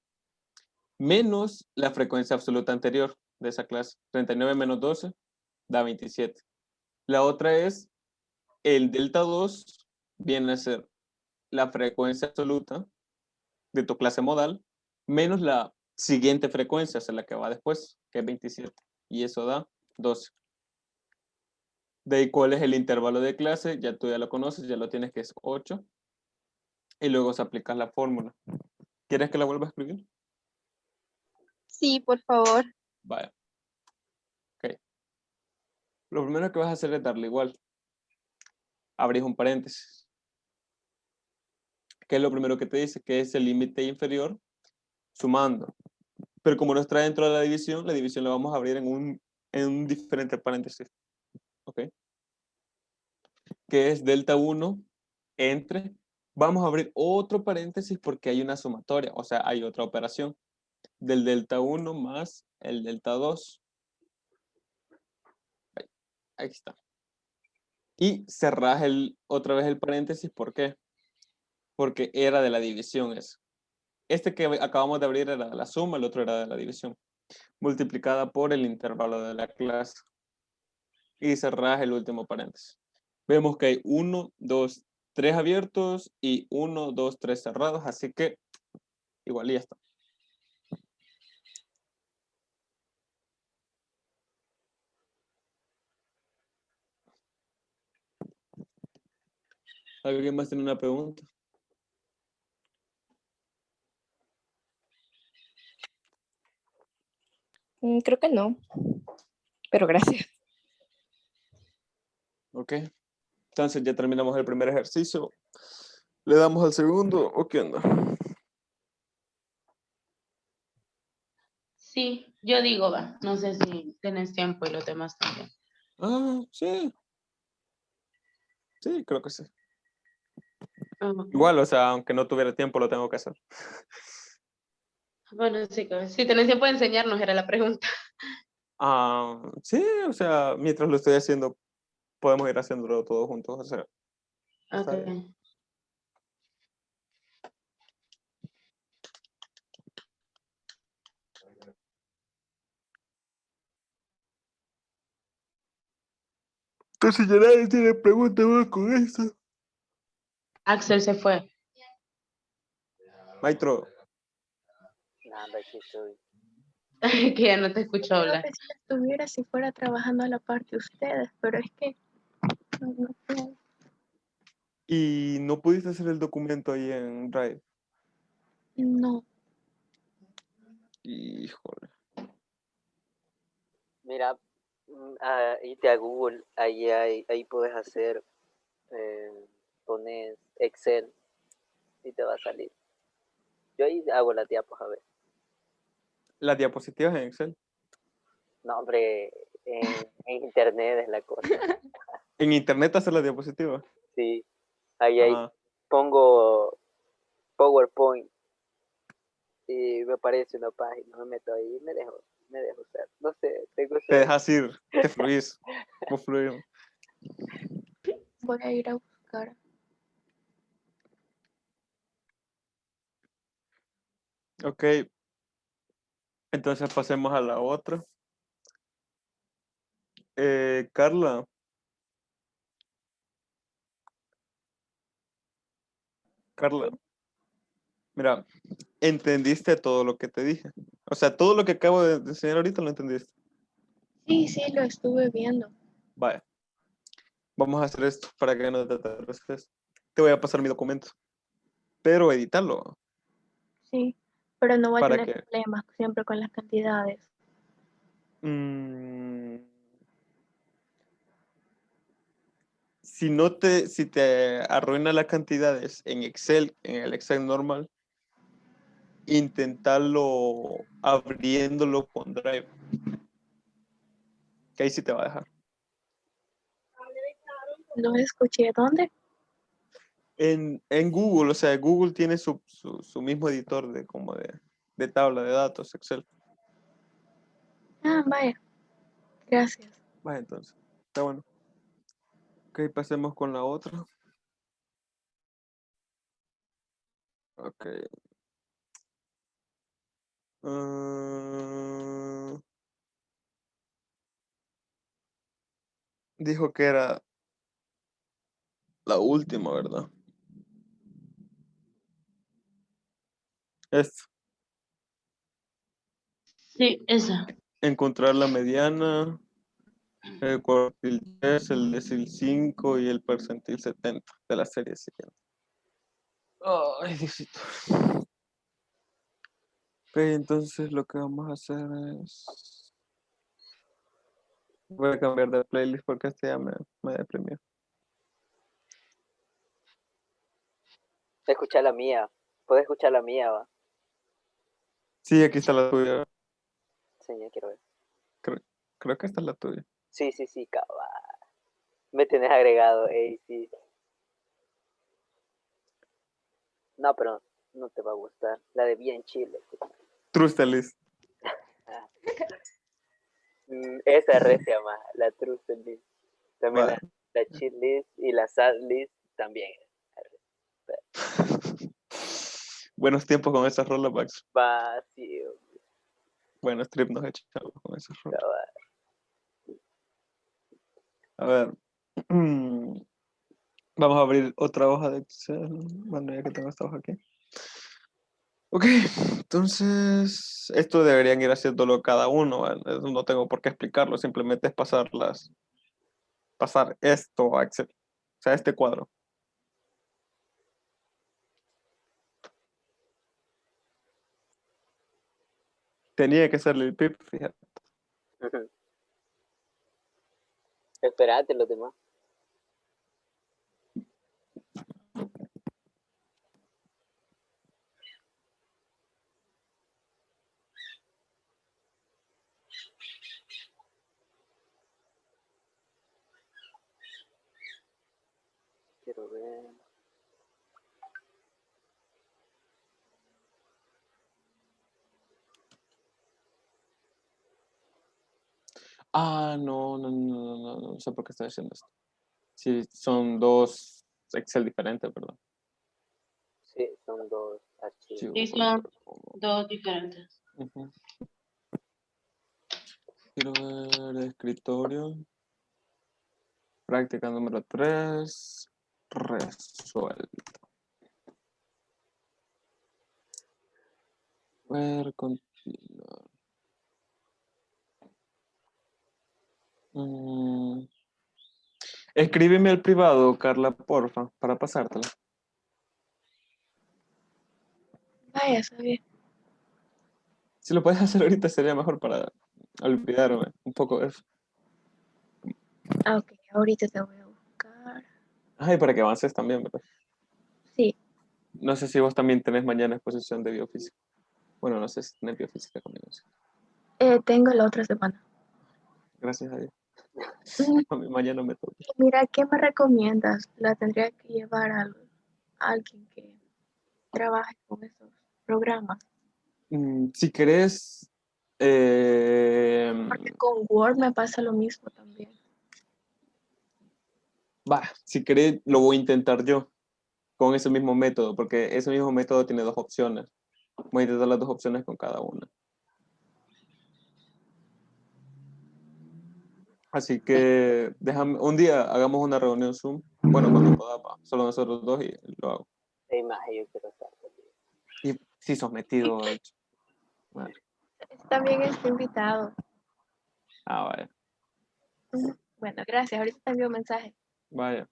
Speaker 3: menos la frecuencia absoluta anterior de esa clase. 39 menos 12 da 27. La otra es el delta 2, viene a ser la frecuencia absoluta de tu clase modal menos la siguiente frecuencia, o sea, la que va después, que es 27. Y eso da 12. De ahí, ¿cuál es el intervalo de clase? Ya tú ya lo conoces, ya lo tienes, que es 8. Y luego se aplica la fórmula. ¿Quieres que la vuelva a escribir?
Speaker 8: Sí, por favor.
Speaker 3: Vaya. Ok. Lo primero que vas a hacer es darle igual. Abrís un paréntesis. ¿Qué es lo primero que te dice? Que es el límite inferior sumando. Pero como no está dentro de la división la vamos a abrir en un diferente paréntesis. ¿Ok? Que es delta 1 entre. Vamos a abrir otro paréntesis porque hay una sumatoria, o sea, hay otra operación del delta 1 más el delta 2. Ahí está. Y cerrás otra vez el paréntesis, ¿por qué? Porque era de la división eso. Este que acabamos de abrir era de la suma, el otro era de la división, multiplicada por el intervalo de la clase. Y cerrás el último paréntesis. Vemos que hay 1, 2, 3 abiertos y 1, 2, 3 cerrados, así que igual ya está. ¿Alguien más tiene una pregunta?
Speaker 1: Creo que no, pero gracias.
Speaker 3: Ok. Entonces ya terminamos el primer ejercicio. ¿Le damos al segundo o qué onda?
Speaker 4: Sí, yo digo, va. No sé si tenés tiempo y los demás también.
Speaker 3: Ah, sí. Sí, creo que sí.
Speaker 4: Ah,
Speaker 3: Igual, o sea, aunque no tuviera tiempo, lo tengo que hacer.
Speaker 4: bueno, sí, si tenés tiempo de enseñarnos, era la pregunta.
Speaker 3: Ah, sí, o sea, mientras lo estoy haciendo, podemos ir haciéndolo todos juntos. O sea, está bien.
Speaker 4: Ok.
Speaker 3: Entonces ya nadie tiene preguntas más con esto.
Speaker 4: Axel se fue.
Speaker 3: Maestro,
Speaker 6: Nada, aquí estoy.
Speaker 4: Que ya no te escucho hablar.
Speaker 8: Si estuviera, si fuera trabajando a la par de ustedes, pero es que no puedo.
Speaker 3: ¿y no pudiste hacer el documento ahí en Drive?
Speaker 8: No.
Speaker 3: Híjole.
Speaker 6: Mira, irte a Google, ahí puedes hacer, pones Excel y te va a salir. Yo ahí hago las diapos, a ver.
Speaker 3: Las diapositivas en Excel.
Speaker 6: No, hombre, en internet es la cosa.
Speaker 3: En internet hacer las diapositivas.
Speaker 6: Sí, ahí
Speaker 3: Ah,
Speaker 6: pongo PowerPoint y me aparece una página, me meto ahí y me dejo usar. No sé, tengo
Speaker 3: te dejas ir, te fluís. Vos fluís.
Speaker 8: Voy a ir a buscar.
Speaker 3: Ok, entonces pasemos a la otra. Carla, mira, ¿entendiste todo lo que te dije? O sea, todo lo que acabo de enseñar ahorita lo entendiste.
Speaker 8: Sí, sí, lo estuve viendo.
Speaker 3: Vaya, vamos a hacer esto para que no te atrases. Te voy a pasar mi documento, pero editarlo
Speaker 8: Sí, pero no voy a
Speaker 3: para
Speaker 8: tener
Speaker 3: que...
Speaker 8: problemas siempre con las cantidades.
Speaker 3: mm, si te arruina las cantidades en Excel, en el Excel normal, intentarlo abriéndolo con Drive, que ahí sí te va a dejar.
Speaker 8: No escuché dónde.
Speaker 3: En Google, o sea, Google tiene su mismo editor de tabla de datos, Excel.
Speaker 8: Ah, vaya, gracias.
Speaker 3: Vaya, entonces, está bueno. Ok, pasemos con la otra. Ok. Ah, dijo que era la última, ¿verdad? Es
Speaker 4: Sí, esa.
Speaker 3: encontrar la mediana, el cuartil 3, el decil 5 y el percentil 70 de la serie siguiente. Ay, Diosito. Ok, entonces lo que vamos a hacer es... Voy a cambiar de playlist porque este ya me deprimió.
Speaker 6: escuchar la mía. Puedes escuchar la mía, va.
Speaker 3: Sí, aquí está la tuya.
Speaker 6: Sí, ya quiero ver.
Speaker 3: Creo que esta es la tuya.
Speaker 6: Sí, sí, sí, cabal. Me tenés agregado, ey, sí. No, pero no te va a gustar. La de bien chile.
Speaker 3: Trust list.
Speaker 6: Esa re se llama, la Truth List. También
Speaker 3: Vale.
Speaker 6: la Cheat List y la Sad List también.
Speaker 3: Buenos tiempos con esas rollbacks.
Speaker 6: Vacío,
Speaker 3: Buenos trip nos echamos con esas rolas.
Speaker 6: cabal.
Speaker 3: A ver. Vamos a abrir otra hoja de Excel. Bueno, ya que tengo esta hoja aquí. Ok, entonces esto deberían ir haciéndolo cada uno. ¿Vale? Eso no tengo por qué explicarlo, simplemente es pasar esto a Excel. O sea, este cuadro. Tenía que ser el pip, fíjate.
Speaker 6: Esperate los demás. Quiero ver.
Speaker 3: Ah, no sé por qué estoy haciendo esto. Sí, son dos Excel diferentes, perdón.
Speaker 6: Sí, son dos archivos.
Speaker 4: Sí, son dos diferentes.
Speaker 3: Ujú. Quiero ver escritorio. Práctica número 3. Resuelto. Ver, continuar. Escríbeme al privado, Carla, porfa, para pasártela.
Speaker 8: Vaya, sabía.
Speaker 3: Si lo puedes hacer ahorita sería mejor para olvidarme un poco de eso.
Speaker 8: Ah, ok, ahorita te voy a buscar.
Speaker 3: Ay, para que avances también, ¿verdad?
Speaker 8: Sí,
Speaker 3: No sé si vos también tenés mañana exposición de biofísica. Bueno, no sé si tenés biofísica conmigo. Sí.
Speaker 8: Tengo la otra semana.
Speaker 3: Gracias a Dios.
Speaker 8: Mm,
Speaker 3: A mí mañana me toca.
Speaker 8: Mira, ¿qué me recomiendas? La tendría que llevar a alguien que trabaje con esos programas.
Speaker 3: Si querés,
Speaker 8: Porque con Word me pasa lo mismo también.
Speaker 3: si querés, lo voy a intentar yo con ese mismo método, porque ese mismo método tiene dos opciones. Voy a intentar las dos opciones con cada una. Así que déjame, un día hagamos una reunión Zoom. Bueno, cuando podamos, solo nosotros dos y lo hago.
Speaker 6: Ey, maje, yo quiero estar contigo.
Speaker 3: Y sí, sometido. Bueno,
Speaker 8: También está invitado.
Speaker 3: vaya,
Speaker 8: Bueno, gracias. Ahorita te envío un mensaje.
Speaker 3: vaya.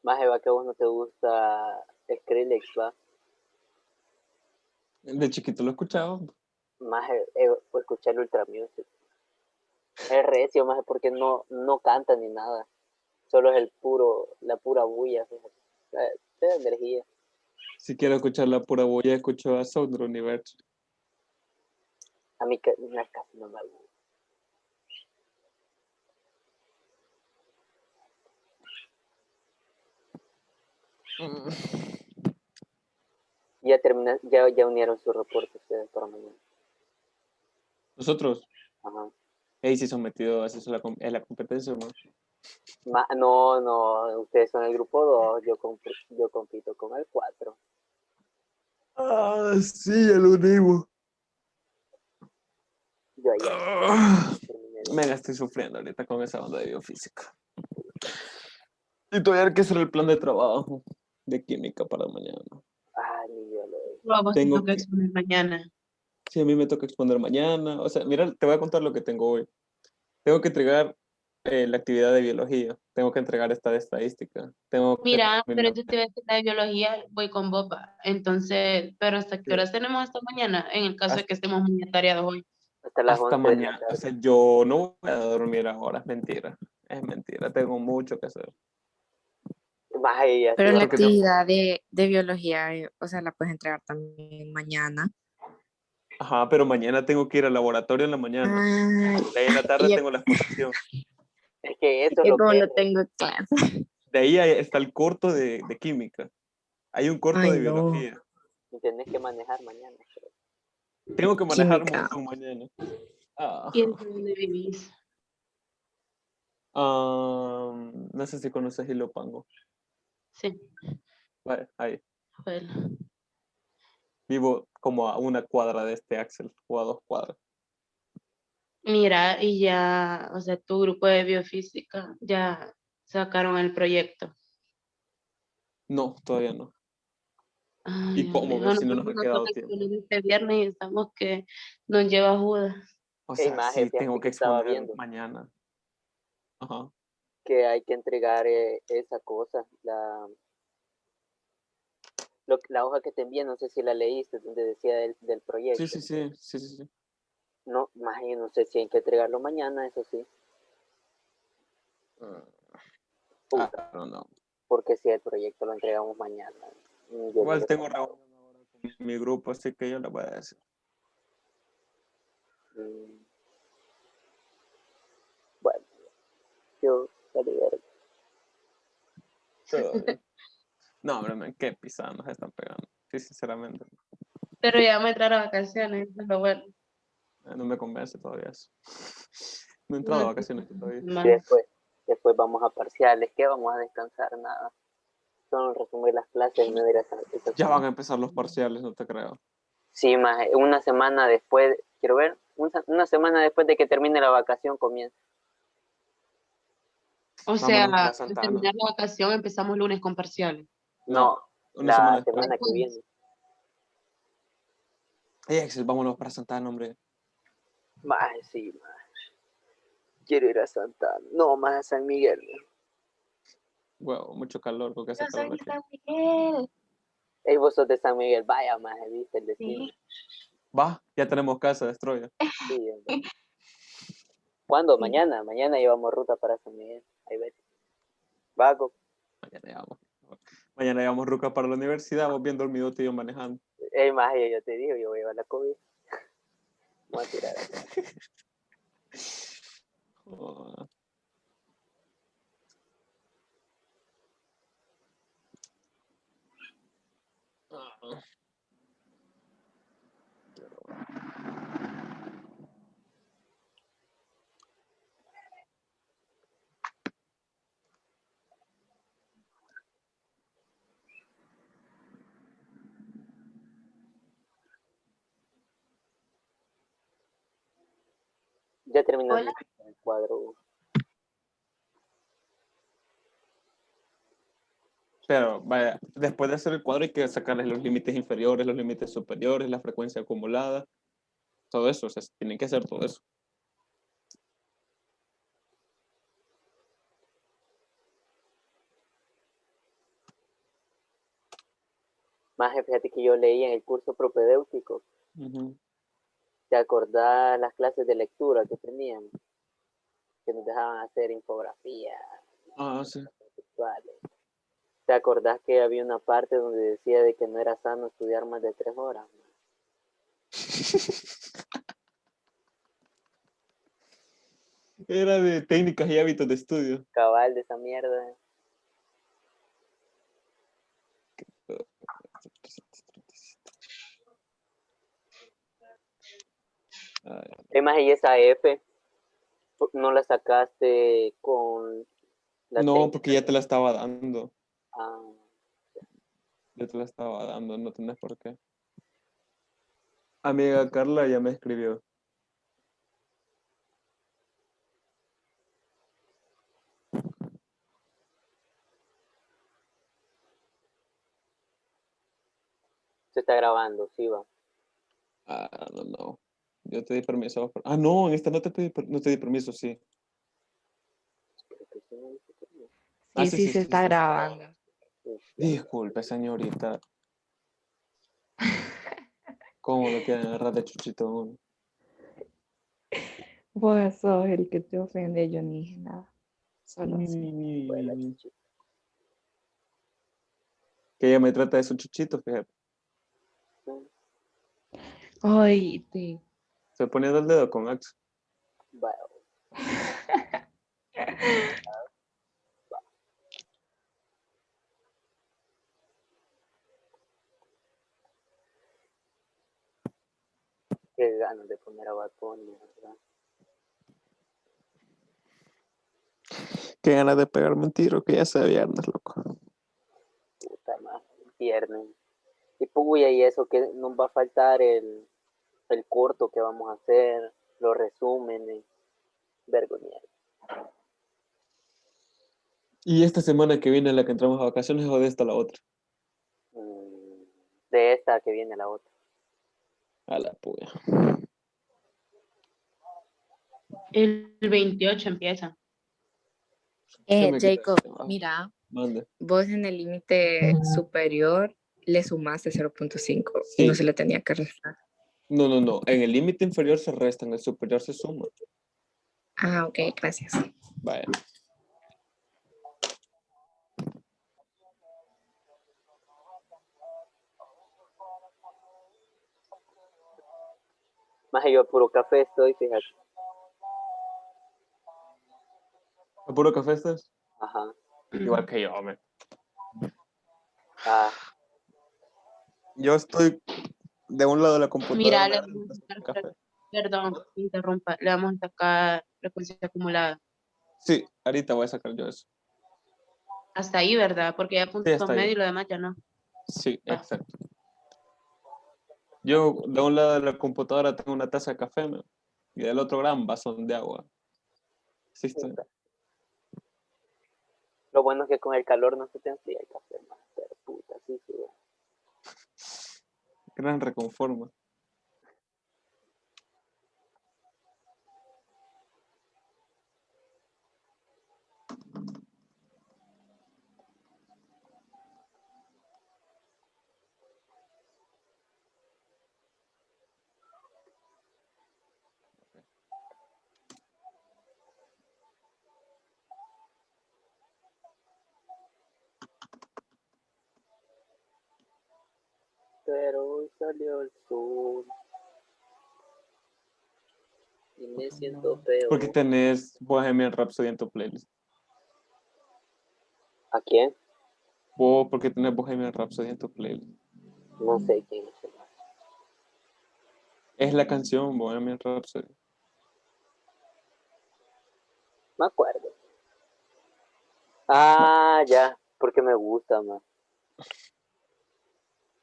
Speaker 6: Maje, va que a vos no te gusta Skrillex, va.
Speaker 3: De chiquito lo escuchaba.
Speaker 6: Maje, pues escuchar Ultra Music. Es recio, maje, porque no canta ni nada. Solo es la pura bulla, fíjate. Te da energía.
Speaker 3: Si quiero escuchar la pura bulla, escucho a Sound Universe.
Speaker 6: A mí casi no me gusta. Ya unieron su reporte ustedes para mañana.
Speaker 3: Nosotros,
Speaker 6: Ajá.
Speaker 3: ahí sí sometido, así es la competencia, ¿no?
Speaker 6: No, ustedes son el grupo 2, yo compito con el 4.
Speaker 3: Ah, sí, ya lo unimos.
Speaker 6: Yo ayer terminé.
Speaker 3: Venga, estoy sufriendo ahorita con esa onda de biofísica. Y todavía hay que hacer el plan de trabajo de química para mañana.
Speaker 6: Ni yo lo doy.
Speaker 4: Vamos,
Speaker 3: Tengo
Speaker 4: tengo que
Speaker 3: que,
Speaker 4: exponer mañana.
Speaker 3: sí, a mí me toca exponer mañana. O sea, mira, te voy a contar lo que tengo hoy. Tengo que entregar la actividad de biología. Tengo que entregar esta de estadística. Tengo que
Speaker 4: Mira, pero
Speaker 3: terminar
Speaker 4: yo te voy a decir la de biología, voy con Boba. Entonces, pero ¿hasta qué
Speaker 3: sí,
Speaker 4: horas tenemos hasta mañana? En el caso de que
Speaker 3: hasta,
Speaker 4: estemos muy atareados hoy.
Speaker 6: Hasta las
Speaker 3: hasta
Speaker 6: 11 de la
Speaker 3: mañana. O
Speaker 6: tarde.
Speaker 3: sea, yo no voy a dormir ahora. Es mentira. Es mentira. Tengo mucho que hacer.
Speaker 6: Maje, y así
Speaker 1: Pero
Speaker 6: va.
Speaker 1: la
Speaker 3: Porque tengo,
Speaker 1: actividad de biología, o sea, la puedes entregar también mañana.
Speaker 3: ajá, pero mañana tengo que ir al laboratorio en la mañana.
Speaker 1: Ay,
Speaker 3: De ahí en la tarde
Speaker 1: y yo,
Speaker 3: tengo la exposición.
Speaker 6: Es que eso es
Speaker 1: yo
Speaker 6: lo
Speaker 1: como
Speaker 6: que
Speaker 1: no tengo clase.
Speaker 3: De ahí está el corto de química. Hay un corto
Speaker 1: Ay,
Speaker 3: de
Speaker 1: no,
Speaker 3: biología.
Speaker 6: tenés que manejar mañana.
Speaker 3: Tengo que manejar un
Speaker 1: química.
Speaker 3: montón mañana. Ah,
Speaker 4: ¿Y desde dónde vivís?
Speaker 3: no sé si conoces Ilopango.
Speaker 4: Sí,
Speaker 3: Vale, ahí.
Speaker 4: bueno.
Speaker 3: Vivo como a una cuadra de este Axel, o a 2 cuadras.
Speaker 4: Mira, y ya, o sea, tu grupo de biofísica ya sacaron el proyecto.
Speaker 3: No, todavía no.
Speaker 4: Ay,
Speaker 3: ¿Y
Speaker 4: Dios
Speaker 3: cómo
Speaker 4: mío,
Speaker 3: ves
Speaker 4: bueno,
Speaker 3: si no
Speaker 4: pues
Speaker 3: nos ha
Speaker 4: nos
Speaker 3: quedado
Speaker 4: toca
Speaker 3: tiempo?
Speaker 4: exponer este viernes y estamos que nos lleva Judas.
Speaker 3: O
Speaker 6: Ey,
Speaker 3: sea,
Speaker 6: maje,
Speaker 3: sí tengo
Speaker 6: fíjate
Speaker 3: que
Speaker 6: que estaba
Speaker 3: exponer
Speaker 6: viendo
Speaker 3: mañana. Ajá.
Speaker 6: que hay que entregar esa cosa, la hoja que te envié, no sé si la leíste, donde decía del
Speaker 3: Sí,
Speaker 6: proyecto.
Speaker 3: sí, sí, sí, sí, sí.
Speaker 6: No, maje, no sé si hay que entregarlo mañana, eso sí.
Speaker 3: I
Speaker 6: Puta,
Speaker 3: don't know.
Speaker 6: porque si el proyecto lo entregamos mañana, yo no
Speaker 3: Igual
Speaker 6: lo
Speaker 3: tengo
Speaker 6: he
Speaker 3: reunión ahora con mi grupo, así que yo le voy a decir.
Speaker 6: Bueno, yo salí verga.
Speaker 3: No, hombre, man, qué pisada nos están pegando. Sí, sinceramente.
Speaker 4: Pero ya vamos a entrar a vacaciones, eso es lo bueno.
Speaker 3: No me convence todavía eso. No he
Speaker 4: No,
Speaker 3: entrado a vacaciones todavía.
Speaker 6: Y después vamos a parciales, ¿qué? Vamos a descansar, nada. Solo resumir las clases y no ir a esa
Speaker 3: Ya van
Speaker 6: semana.
Speaker 3: a empezar los parciales, no te creo.
Speaker 6: Sí, maje, una semana después, quiero ver, una semana después de que termine la vacación comienza.
Speaker 4: O
Speaker 3: Vámonos para
Speaker 4: sea, al
Speaker 3: Santana.
Speaker 4: terminar la vacación empezamos lunes con parciales.
Speaker 3: No,
Speaker 6: No,
Speaker 3: una semana
Speaker 6: la
Speaker 3: después.
Speaker 6: semana que
Speaker 4: Después.
Speaker 6: viene.
Speaker 3: Hey, Axel, vámonos para Santana, hombre.
Speaker 6: Maje, sí, maje. quiero ir a Santana. No, más a San Miguel.
Speaker 3: Wow, mucho calor, porque hace
Speaker 8: Yo soy
Speaker 3: calor
Speaker 8: de
Speaker 3: aquí.
Speaker 8: San Miguel.
Speaker 6: Ey, vos sos de San Miguel. Vaya, más, viste el destino.
Speaker 8: Sí.
Speaker 3: Va, ya tenemos casa, Destroya.
Speaker 6: Sí, hombre. ¿Cuándo?
Speaker 8: Sí.
Speaker 6: Mañana. Mañana llevamos ruta para San Miguel. Ahí vete. Vago.
Speaker 3: Mañana llevamos. Mañana llevamos ruca para la universidad, vos bien dormido y yo manejando.
Speaker 6: Ey, más, yo te digo, yo voy a llevar la COVID. Voy a tirar.
Speaker 3: Oh. Ah.
Speaker 6: Ya terminaste
Speaker 8: Hola.
Speaker 6: el cuadro.
Speaker 3: Pero vaya, después de hacer el cuadro hay que sacarles los límites inferiores, los límites superiores, la frecuencia acumulada, todo eso, o sea, tienen que hacer todo eso.
Speaker 6: Más, fíjate que yo leí en el curso propedéutico.
Speaker 3: Ujú.
Speaker 6: ¿Te acordás las clases de lectura que teníamos? Que nos dejaban hacer infografía,
Speaker 3: Ah, sí.
Speaker 6: conceptuales. ¿Te acordás que había una parte donde decía de que no era sano estudiar más de 3 horas?
Speaker 3: Era de técnicas y hábitos de estudio.
Speaker 6: Cabal de esa mierda.
Speaker 3: Ay,
Speaker 6: Además, y esa F no la sacaste con la
Speaker 3: no,
Speaker 6: técnica.
Speaker 3: porque ya te la estaba dando.
Speaker 6: Ah,
Speaker 3: Ya te la estaba dando, no tenés por qué. Amiga Carla ya me escribió.
Speaker 6: se está grabando, sí va.
Speaker 3: Ah, no, no. Yo te di permiso. Ah, no, en esta no te pedí, no te di permiso, sí.
Speaker 6: Creo que sí me dice que no.
Speaker 3: Ah,
Speaker 1: Sí,
Speaker 3: sí,
Speaker 1: sí,
Speaker 3: sí,
Speaker 1: se
Speaker 3: sí,
Speaker 1: está
Speaker 3: sí.
Speaker 1: grabando.
Speaker 6: Sí,
Speaker 3: Disculpe, señorita. ¿Cómo lo quieren agarrar de chuchito a uno?
Speaker 1: Vos sos el que te ofende, yo ni dije nada. Solo así.
Speaker 6: fue la chichita.
Speaker 3: Que ella me trata de su chuchito, fíjate.
Speaker 1: Ay, sí.
Speaker 3: Estoy poniendo el dedo con Axe.
Speaker 6: Vaya, qué ganas de poner a Bad Bunny, ¿verdad?
Speaker 3: Qué ganas de pegarme un tiro, que ya sea viernes, loco.
Speaker 6: Puta más, viernes. Y puya, y eso que nos va a faltar el corto que vamos a hacer, los resúmenes, vergüenza.
Speaker 3: Y esta semana que viene, la que entramos a vacaciones, o de esta a la otra.
Speaker 6: De esta que viene la otra.
Speaker 3: A la puya.
Speaker 4: El 28 empieza.
Speaker 3: ¿Qué me quieres
Speaker 1: Jacob,
Speaker 3: decir? Ah,
Speaker 1: mira,
Speaker 3: mande.
Speaker 1: vos en el límite superior le sumaste 0.5 y no
Speaker 3: Sí.
Speaker 1: se le tenía que restar.
Speaker 3: No, no, no. En el límite inferior se resta, en el superior se suma.
Speaker 1: Ah, ok, gracias.
Speaker 3: Vaya.
Speaker 6: Más yo a puro café estoy, fíjate.
Speaker 3: ¿A puro café estás?
Speaker 6: Ajá.
Speaker 3: Igual que yo, hombre.
Speaker 6: Ah,
Speaker 3: Yo estoy de un lado de la computadora.
Speaker 4: Mira, le
Speaker 3: de
Speaker 4: vamos a sacar,
Speaker 3: café.
Speaker 4: perdón, interrumpa, le vamos a sacar frecuencia acumulada.
Speaker 3: Sí, ahorita voy a sacar yo eso.
Speaker 4: Hasta ahí, ¿verdad? Porque ya
Speaker 3: Sí,
Speaker 4: punto
Speaker 3: está
Speaker 4: medio
Speaker 3: ahí.
Speaker 4: y lo demás ya no.
Speaker 3: Sí,
Speaker 4: Va.
Speaker 3: exacto. Yo de un lado de la computadora tengo una taza de café, man, y del otro gran vasón de agua. Sí, estoy.
Speaker 6: lo bueno es que con el calor no se te enfría el café, más. Pero puta, sí, sí.
Speaker 3: Gran reconforma.
Speaker 6: pero hoy salió el sol. Y me siento feo.
Speaker 3: ¿Por qué tenés Bohemian Rhapsody en tu playlist?
Speaker 6: ¿A quién?
Speaker 3: ¿Vos por qué tenés Bohemian Rhapsody en tu playlist?
Speaker 6: No sé quién es.
Speaker 3: Es la canción Bohemian Rhapsody.
Speaker 6: Me acuerdo. Ah, ya, porque me gusta más.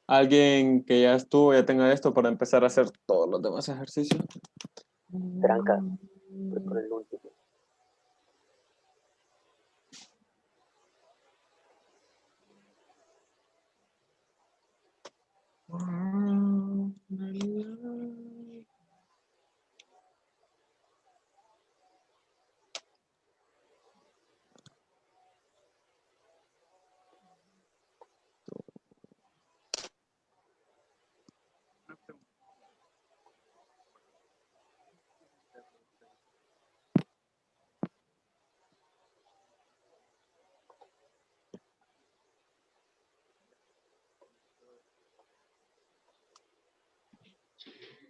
Speaker 3: Alguien que ya estuvo, ya tenga esto para empezar a hacer todos los demás ejercicios.
Speaker 6: Tranca. Voy por el último.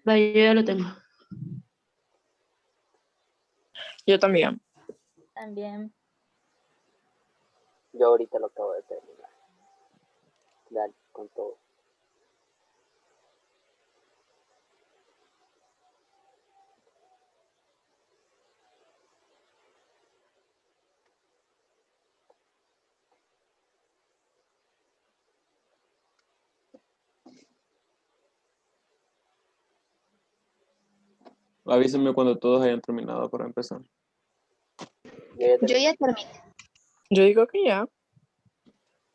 Speaker 4: Vaya, yo ya lo tengo.
Speaker 1: Yo también.
Speaker 5: También.
Speaker 6: Yo ahorita lo acabo de terminar. Dale, con todo.
Speaker 3: Avísenme cuando todos hayan terminado para empezar.
Speaker 5: Yo ya terminé.
Speaker 1: Yo digo que ya.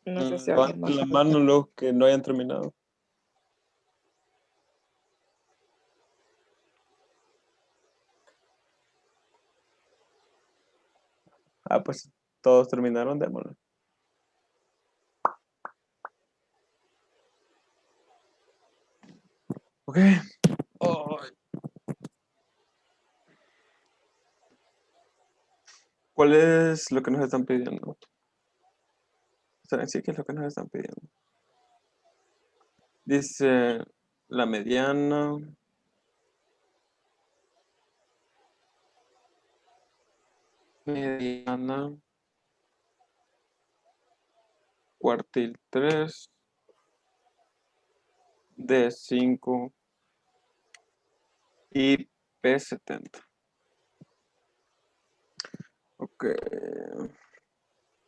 Speaker 1: No sé si alguien más.
Speaker 3: Levanten la mano los que no hayan terminado. Ah, pues todos terminaron, démosle. Ok. Ay. ¿Cuál es lo que nos están pidiendo? ¿Saben sí qué es lo que nos están pidiendo? Dice la mediana. Mediana. Cuartil 3. D5. Y P70. Ok.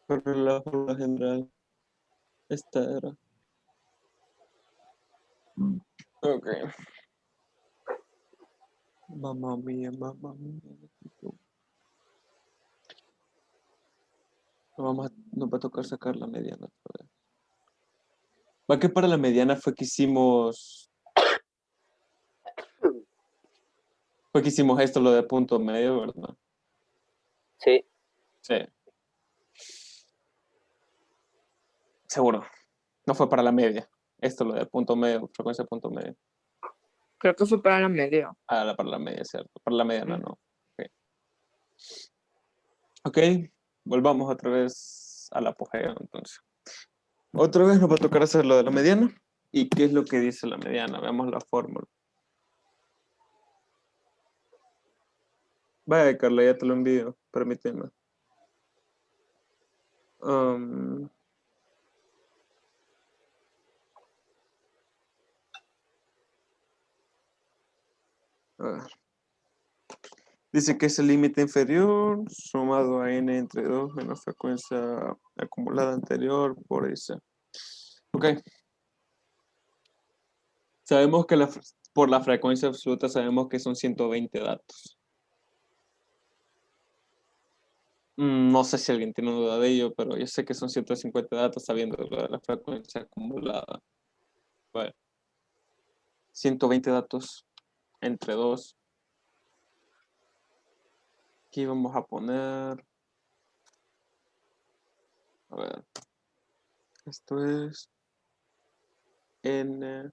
Speaker 3: Pero la fórmula general. Esta era. Ok. Mamma mía, mamma mía. Nos va a tocar sacar la mediana. Va que para la mediana fue que hicimos esto, lo de punto medio, ¿verdad?
Speaker 6: Sí,
Speaker 3: Sí. Seguro. No fue para la media. Esto, lo de punto medio, frecuencia punto medio.
Speaker 1: Creo que fue para la media.
Speaker 3: Ah, para la media, cierto. Para la mediana no. Ok, volvamos otra vez al apogeo, entonces. Otra vez nos va a tocar hacer lo de la mediana. ¿Y qué es lo que dice la mediana? Veamos la fórmula. Vaya, Carla, ya te lo envío. Permíteme. A ver. Dice que es el límite inferior sumado a n entre 2 menos frecuencia acumulada anterior por ese. Ok. Sabemos que por la frecuencia absoluta sabemos que son 120 datos. No sé si alguien tiene duda de ello, pero yo sé que son 150 datos sabiendo lo de la frecuencia acumulada. Bueno, 120 datos entre 2. Aquí vamos a poner... A ver. Esto es n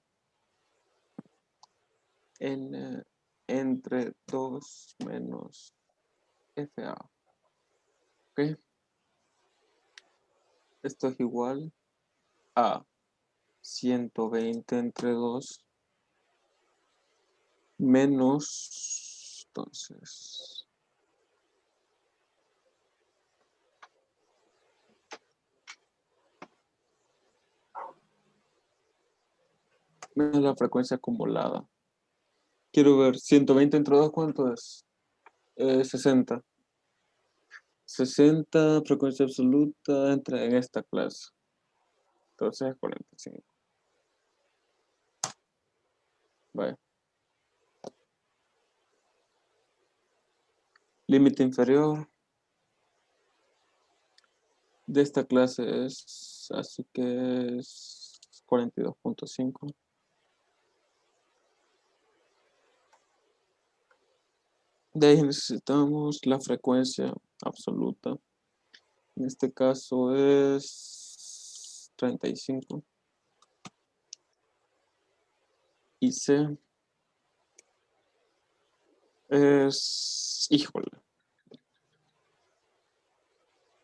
Speaker 3: entre 2 menos FA. ¿Ok? Esto es igual a 120 entre 2 menos, entonces, menos la frecuencia acumulada. Quiero ver, 120 entre 2, ¿cuánto es? 60. 60, frecuencia absoluta, entra en esta clase. Entonces es 45. Vaya. Límite inferior de esta clase es, así que es 42.5. De ahí necesitamos la frecuencia absoluta. En este caso es 35. Y C es, híjole,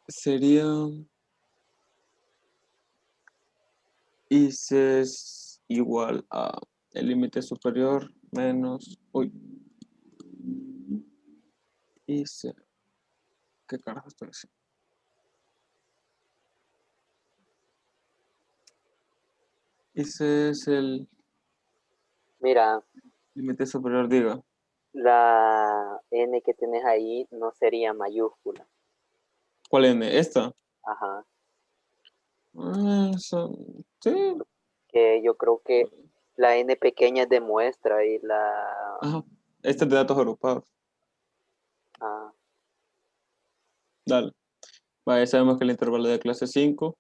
Speaker 3: sería, y C es igual a el límite superior menos, uy, y C, ¿qué carajo estoy haciendo? Y C es el
Speaker 6: Mira,
Speaker 3: límite superior, diga.
Speaker 6: la N que tienes ahí no sería mayúscula.
Speaker 3: ¿Cuál N? ¿Esta?
Speaker 6: Ajá.
Speaker 3: Sí.
Speaker 6: Que yo creo que la N pequeña es de muestra y la...
Speaker 3: Ajá. Este es de datos agrupados.
Speaker 6: ah,
Speaker 3: Dale. Vaya, sabemos que el intervalo de clase 5,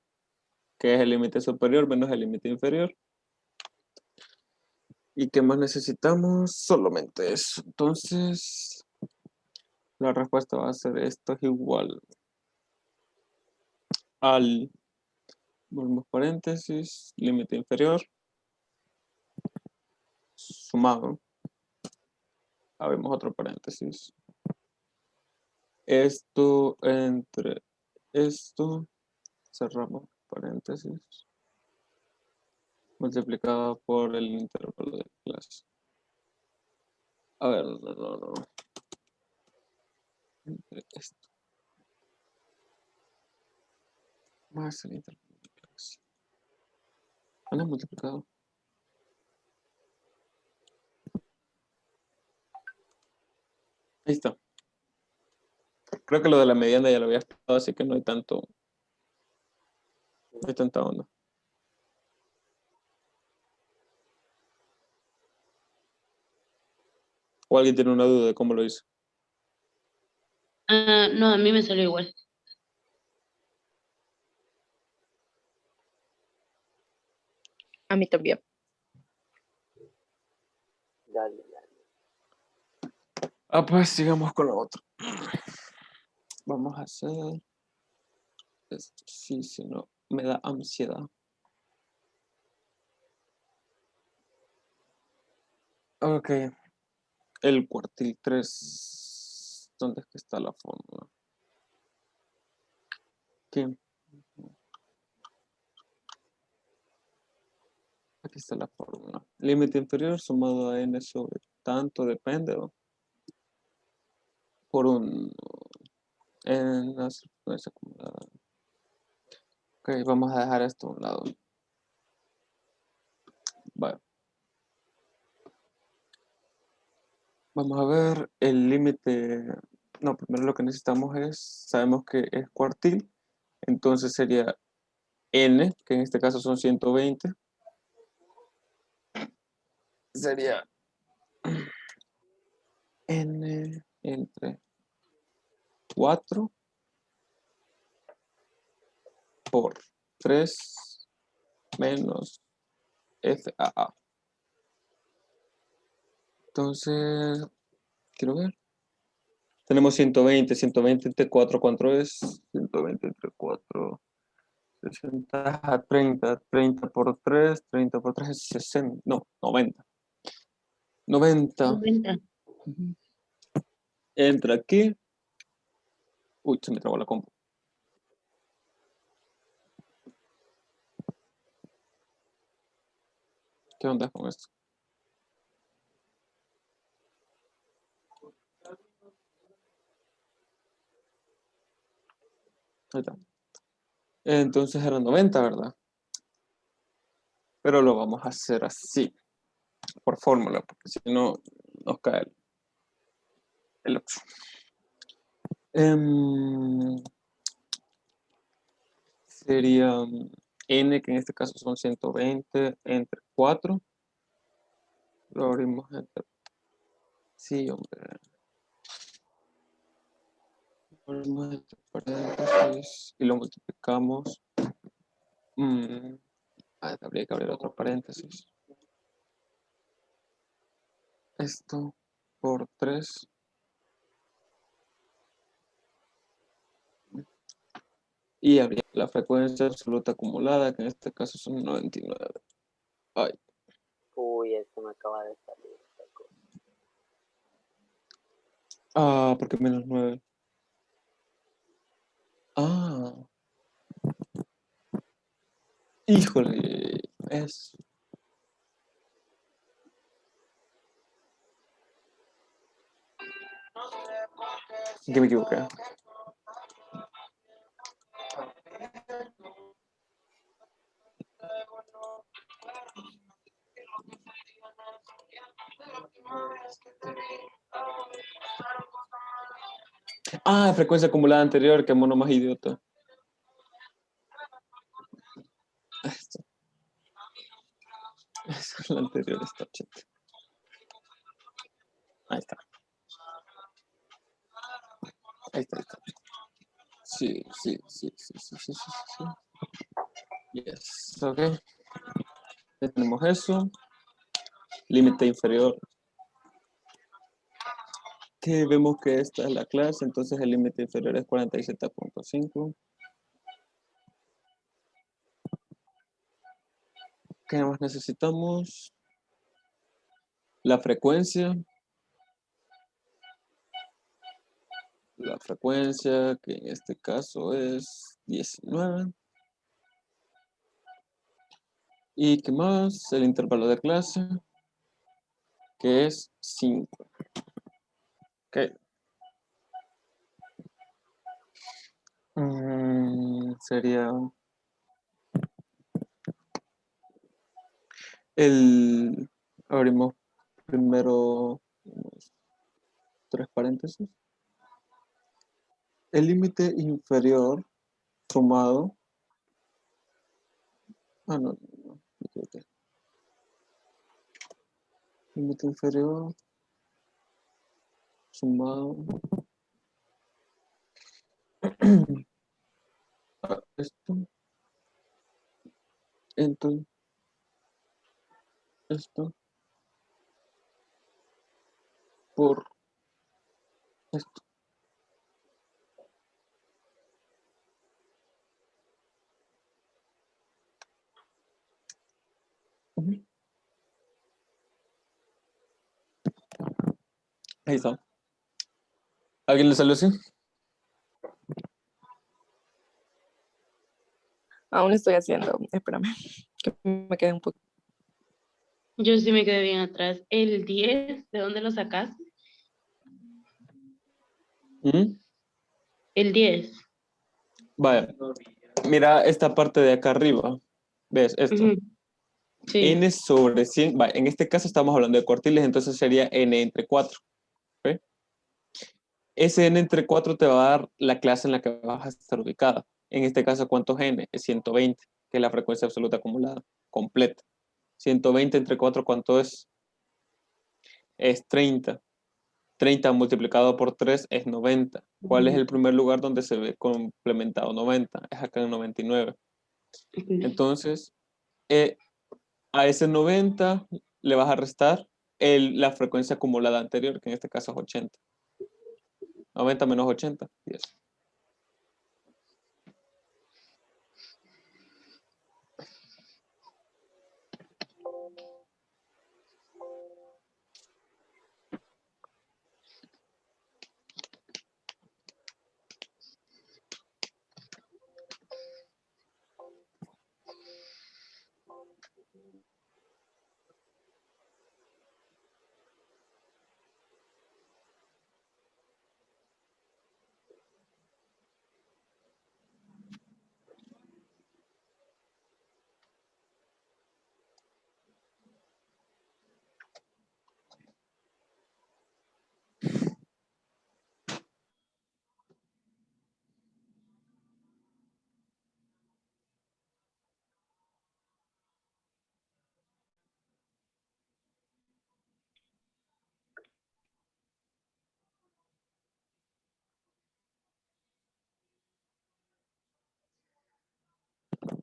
Speaker 3: que es el límite superior menos el límite inferior. ¿Y qué más necesitamos? Solamente eso. Entonces, la respuesta va a ser esto es igual al, volvemos paréntesis, límite inferior, sumado. Abrimos otro paréntesis. Esto entre esto, cerramos paréntesis, multiplicado por el intervalo de clase. A ver, no. Entre esto. Más el intervalo de clase. ¿No es multiplicado? Ahí está. Creo que lo de la mediana ya lo había explicado, así que no hay tanto, no hay tanta onda. ¿O alguien tiene una duda de cómo lo hizo?
Speaker 4: No, a mí me salió igual.
Speaker 1: A mí también.
Speaker 6: dale.
Speaker 3: Ah, pues sigamos con lo otro. Vamos a hacer esto. Sí, si no, me da ansiedad. Ok. El cuartil 3. ¿Dónde es que está la fórmula? Aquí. Aquí está la fórmula. Límite inferior sumado a n sobre tanto depende, ¿no? Por un en la frecuencia acumulada. Ok, vamos a dejar esto a un lado. Vale. Vamos a ver el límite. No, primero lo que necesitamos es, sabemos que es cuartil, entonces sería n, que en este caso son 120. Sería n entre 4 por 3 menos FAA. Entonces, quiero ver. Tenemos 120 entre 4, ¿cuánto es? 120 entre 4, 60 a 30, 30 por 3 es 60, no, 90. 90
Speaker 4: 90.
Speaker 3: entra aquí. Uy, se me trabó la compu. ¿Qué onda con esto? Ahí está. Entonces era 90, ¿verdad? Pero lo vamos a hacer así, por fórmula, porque si no nos cae el 8. Sería n, que en este caso son 120, entre 4. Lo abrimos entre... Sí, hombre. Lo abrimos entre paréntesis y lo multiplicamos. Habría que abrir otro paréntesis. Esto por 3. Y habría la frecuencia absoluta acumulada, que en este caso son 99. Ay,
Speaker 6: Uy, esto me acaba de salir. Esta cosa.
Speaker 3: porque menos 9. Ah, híjole, es... Que me equivoqué. Frecuencia acumulada anterior, que mono más idiota. Esto. Esa es la anterior, esta cheta. Ahí está. Ahí está. Sí. Yes, ok. Ya tenemos eso. Límite inferior. Que vemos que esta es la clase, entonces el límite inferior es 47.5. ¿Qué más necesitamos? La frecuencia. La frecuencia, que en este caso es 19. ¿Y qué más? El intervalo de clase, que es 5. Ok. Sería abrimos primero unos 3 paréntesis. El límite inferior sumado. No, me equivoqué. Límite inferior sumado a esto. Entonces, esto por esto. Ujú. Ahí está. ¿Alguien le salió así?
Speaker 1: Aún estoy haciendo, espérame, que me quedé un poco.
Speaker 4: Yo sí me quedé bien atrás. El 10, ¿de dónde lo sacaste? El 10.
Speaker 3: Vaya, mira esta parte de acá arriba. ¿Ves esto?
Speaker 4: Ujú. Sí.
Speaker 3: N sobre 100. Vaya, en este caso estamos hablando de cuartiles, entonces sería N entre 4. ¿Ok? Ese N entre 4 te va a dar la clase en la que vas a estar ubicada. En este caso, ¿cuánto es N? Es 120, que es la frecuencia absoluta acumulada, completa. 120 entre 4, ¿cuánto es? Es 30. 30 multiplicado por 3 es 90. ¿Cuál es el primer lugar donde se ve complementado 90? Es acá en 99. Entonces, a ese 90 le vas a restar la frecuencia acumulada anterior, que en este caso es 80. 90 menos 80, 10.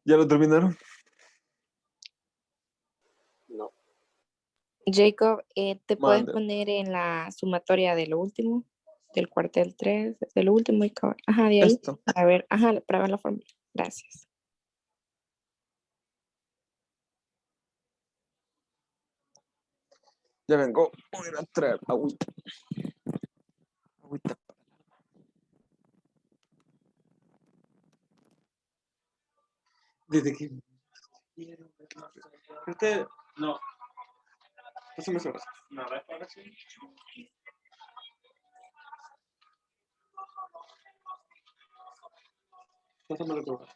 Speaker 3: ¿Ya lo terminaron?
Speaker 6: No.
Speaker 1: Jacob, ¿te puedes
Speaker 3: Mande.
Speaker 1: poner en la sumatoria de lo último? Del cuartel 3, de lo último y ajá, de ahí.
Speaker 3: Esto.
Speaker 1: A ver, ajá, para ver la fórmula. Gracias.
Speaker 3: Ya vengo. Voy a ir a traer agüita. Agüita. Desde que... Usted... No. Pásame ese vaso. No, ahora sí. Pásame el otro vaso.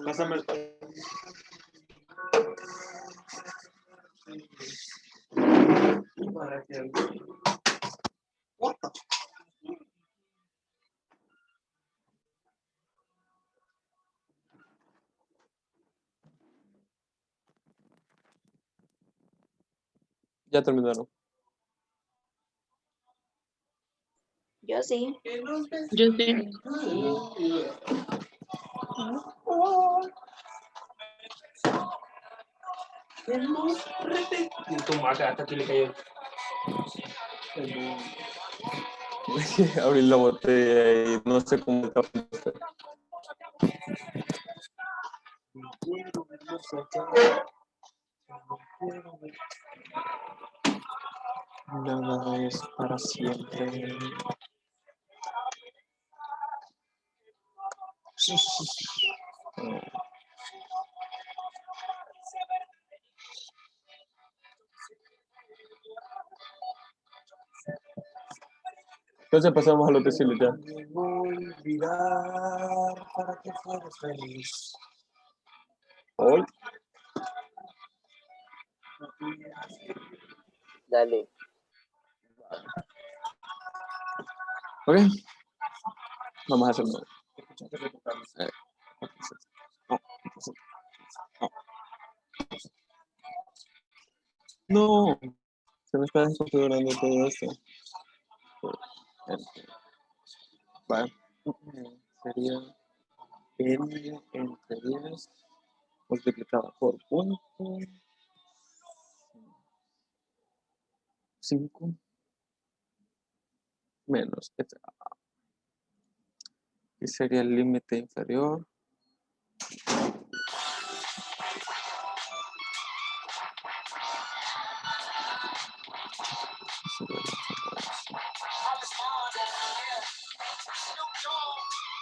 Speaker 3: Pásame el... Para que... Ya terminaron.
Speaker 5: Yo sí.
Speaker 4: Yo sí.
Speaker 3: Abrí la botella y no sé cómo está. Nada es para siempre. Entonces pasamos a los deciles ya. Hoy.
Speaker 6: Dale.
Speaker 3: Ok. Vamos a hacerlo. No. Se me está desconfigurando todo esto. Vale. Sería n entre 10 multiplicado por punto 5 menos este. Y sería el límite inferior.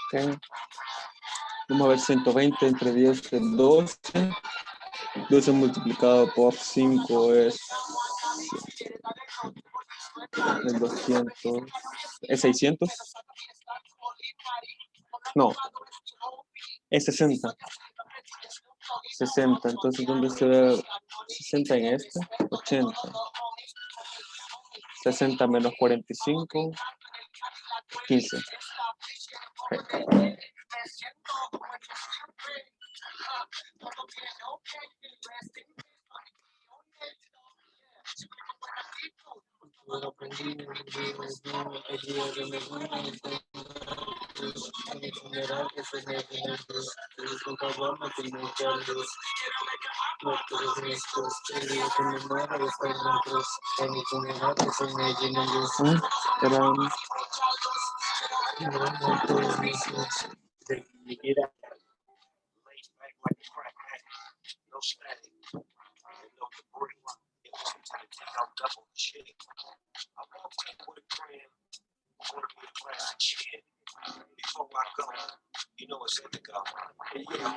Speaker 3: Okay. Vamos a ver 120 entre 10 es 12. 12 multiplicado por 5 es 200. ¿Es 600? No. Es 60. 60. Entonces, ¿dónde se ve 60 en este? 80. 60 menos 45. 15. Okay.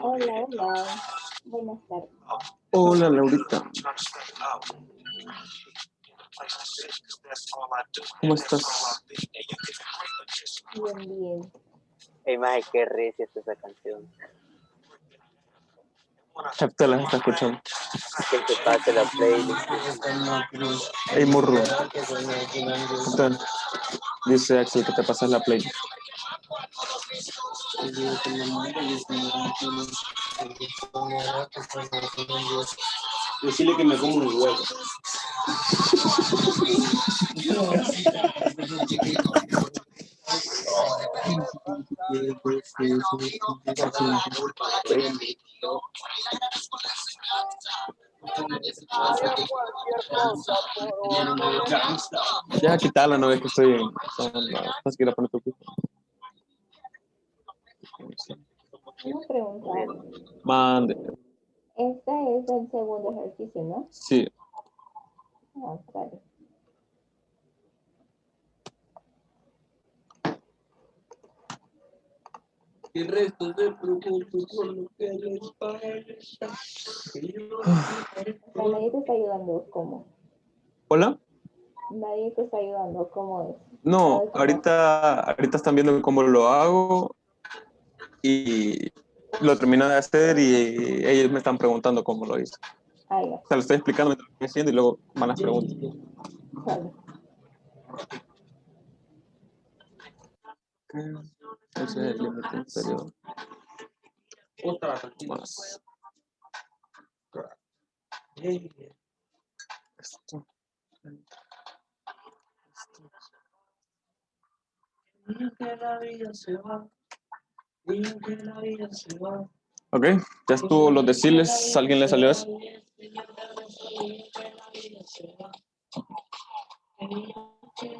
Speaker 2: Hola, hola. Buenas tardes.
Speaker 3: Hola, Laurita. ¿Cómo estás?
Speaker 2: Bien, bien.
Speaker 6: Imagen, qué recia es esa canción.
Speaker 3: Te las está escuchando.
Speaker 6: Que te pase la playlist.
Speaker 3: Hey, morro. Entonces, dice Axel que te pasas la playlist. Decirle que me como unos huevos. Ya quitarla, no ves que estoy en... No quiero poner tu pico.
Speaker 2: Una pregunta.
Speaker 3: Mande.
Speaker 2: Este es el segundo ejercicio, ¿no?
Speaker 3: Sí.
Speaker 2: Ah, vale.
Speaker 9: Y el resto de preocupo por lo que les parezca.
Speaker 2: O sea, nadie te está ayudando, ¿cómo?
Speaker 3: ¿Hola?
Speaker 2: Nadie te está ayudando, ¿cómo es?
Speaker 3: No,
Speaker 2: ¿Sabes cómo?
Speaker 3: ahorita están viendo cómo lo hago y lo termino de hacer y ellos me están preguntando cómo lo hice.
Speaker 2: Ah, ya,
Speaker 3: O sea, lo estoy explicando mientras lo estoy haciendo y luego van las preguntas.
Speaker 2: vale.
Speaker 3: Ese es el límite inferior. Más esto. Ok, ya estuvo los deciles. ¿A alguien le salió eso?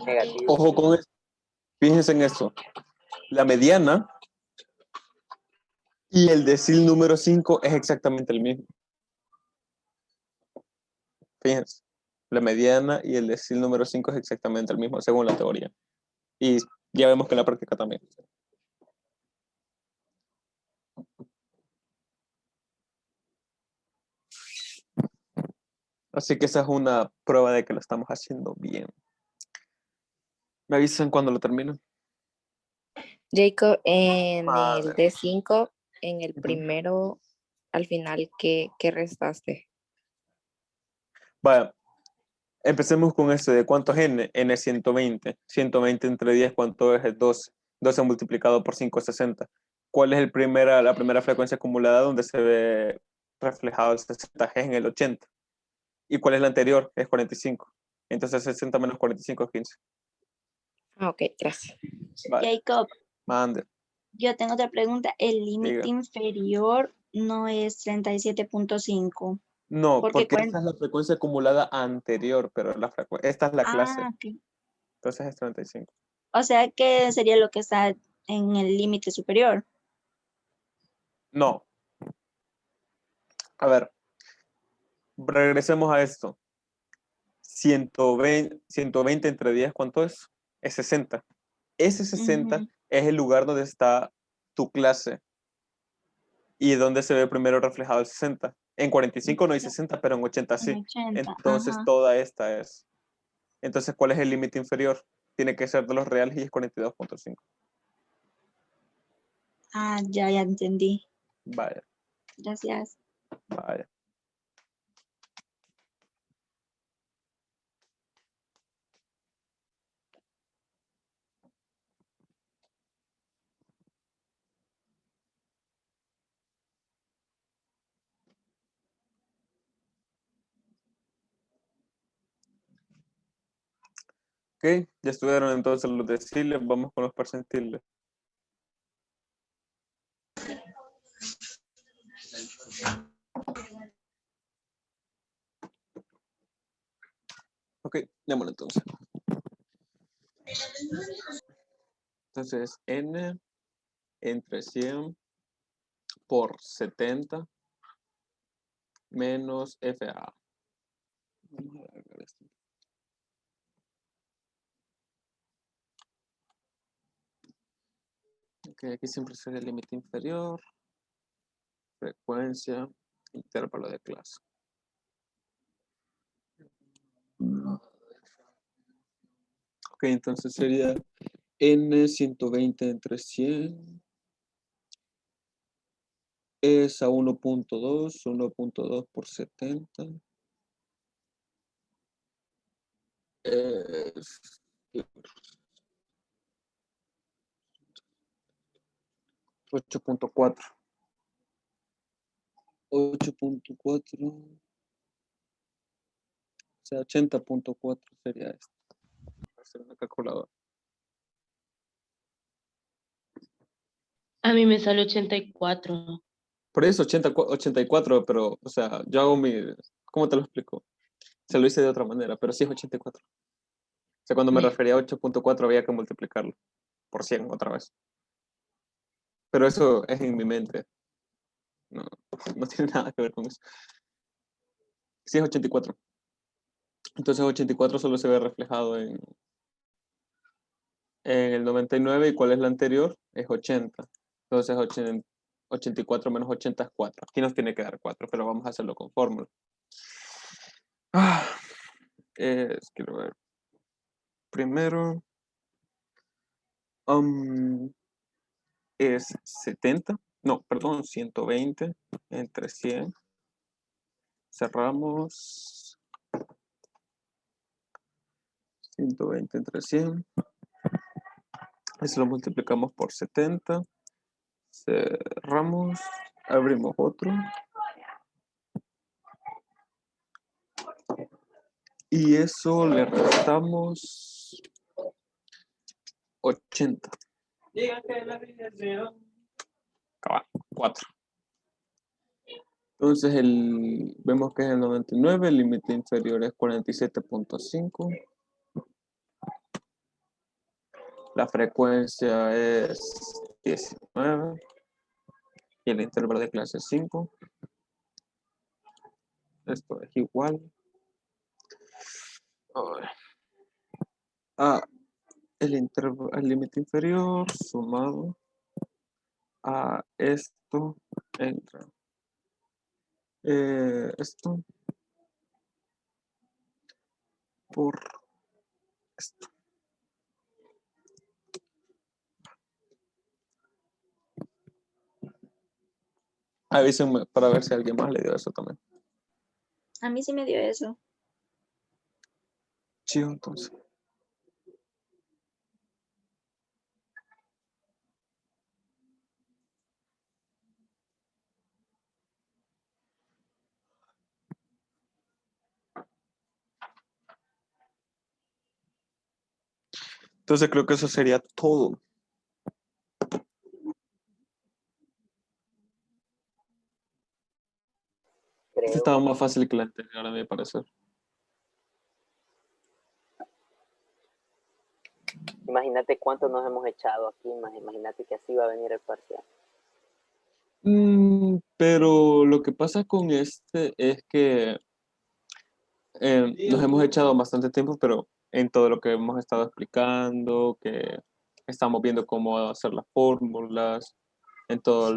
Speaker 6: Negativo.
Speaker 3: Ojo con esto. Fíjense en esto. La mediana y el decil número 5 es exactamente el mismo. Fíjense. La mediana y el decil número 5 es exactamente el mismo, según la teoría. Y ya vemos que en la práctica también. Así que esa es una prueba de que lo estamos haciendo bien. Me avisan cuando lo terminen.
Speaker 1: Jacob, en
Speaker 3: Madre.
Speaker 1: el D5, en el
Speaker 3: Ujú.
Speaker 1: primero, al final, ¿qué restaste?
Speaker 3: Vaya, empecemos con este de cuánto es n. N es 120. 120 entre 10, ¿cuánto es? Es 12. 12 multiplicado por 5 es 60. ¿Cuál es la primera frecuencia acumulada donde se ve reflejado el 60? Es en el 80. ¿Y cuál es la anterior? Es 45. Entonces 60 menos 45 es 15.
Speaker 1: Ah, ok, gracias.
Speaker 3: Vale,
Speaker 5: Jacob,
Speaker 3: mande.
Speaker 5: yo tengo otra pregunta. El límite
Speaker 3: Diga.
Speaker 5: inferior no es 37.5.
Speaker 3: No,
Speaker 5: Porque
Speaker 3: porque esta es la frecuencia acumulada anterior, pero esta es la clase.
Speaker 5: ok.
Speaker 3: Entonces es 35.
Speaker 5: O sea que sería lo que está en el límite superior.
Speaker 3: No. A ver, regresemos a esto. 120 entre 10, ¿cuánto es? Es 60. Ese 60
Speaker 5: Ujú.
Speaker 3: es el lugar donde está tu clase y donde se ve primero reflejado el 60. En 45 no hay 60, pero en 80
Speaker 5: En
Speaker 3: sí.
Speaker 5: 80,
Speaker 3: Entonces
Speaker 5: ajá.
Speaker 3: toda esta es. Entonces, ¿cuál es el límite inferior? Tiene que ser de los reales y es 42.5.
Speaker 5: Ah, ya entendí.
Speaker 3: Vaya,
Speaker 5: Gracias.
Speaker 3: vaya. Ok, ya estuvieron entonces los deciles, vamos con los percentiles. Ok, démoslo entonces. Entonces, n entre 100 por 70 menos FA. Vamos a alargar esto. Ok, aquí siempre será el límite inferior, frecuencia, intervalo de clase. Ok, entonces sería n 120 entre 100 es a 1.2 por 70 es 8.4. 8.4 sea, 80.4 sería esto. Voy a hacer una calculadora.
Speaker 4: A mí me sale 84.
Speaker 3: Por eso 84, pero, o sea, yo hago mi... ¿Cómo te lo explico? Se lo hice de otra manera, pero sí es 84. O sea, cuando me refería a 8.4 había que multiplicarlo por 100 otra vez. Pero eso es en mi mente. No, no tiene nada que ver con eso. Sí es 84. Entonces 84 solo se ve reflejado en el 99. ¿Y cuál es la anterior? Es 80. Entonces 84 menos 80 es 4. Aquí nos tiene que dar 4, pero vamos a hacerlo con fórmula. Quiero ver. Primero es 70. No, perdón, 120 entre 100. Cerramos. 120 entre 100. Eso lo multiplicamos por 70. Cerramos. Abrimos otro. Y eso le restamos 80. Cabal, 4. Entonces vemos que es el 99, el límite inferior es 47.5. La frecuencia es 19. Y el intervalo de clase es 5. Esto es igual. El límite inferior sumado a esto entra. Esto por esto. Avísenme para ver si alguien más le dio eso también.
Speaker 5: A mí sí me dio eso.
Speaker 3: Chido, entonces. Entonces creo que eso sería todo.
Speaker 6: Creo.
Speaker 3: Estaba más fácil que la anterior, a mi parecer.
Speaker 6: Imagínate cuánto nos hemos echado aquí, imagínate que así va a venir el parcial.
Speaker 3: Pero lo que pasa con este es que nos hemos echado bastante tiempo, pero en todo lo que hemos estado explicando, que estamos viendo cómo hacer las fórmulas, en todo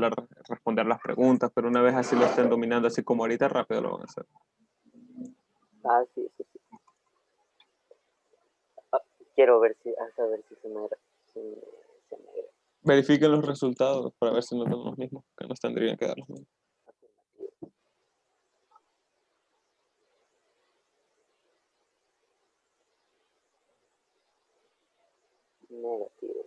Speaker 3: responder las preguntas, pero una vez así lo estén dominando, así como ahorita, rápido lo van a hacer.
Speaker 6: Ah, sí. Quiero ver si se me
Speaker 3: Verifiquen los resultados para ver si no son los mismos, que nos tendrían que dar los mismos.
Speaker 6: negativo.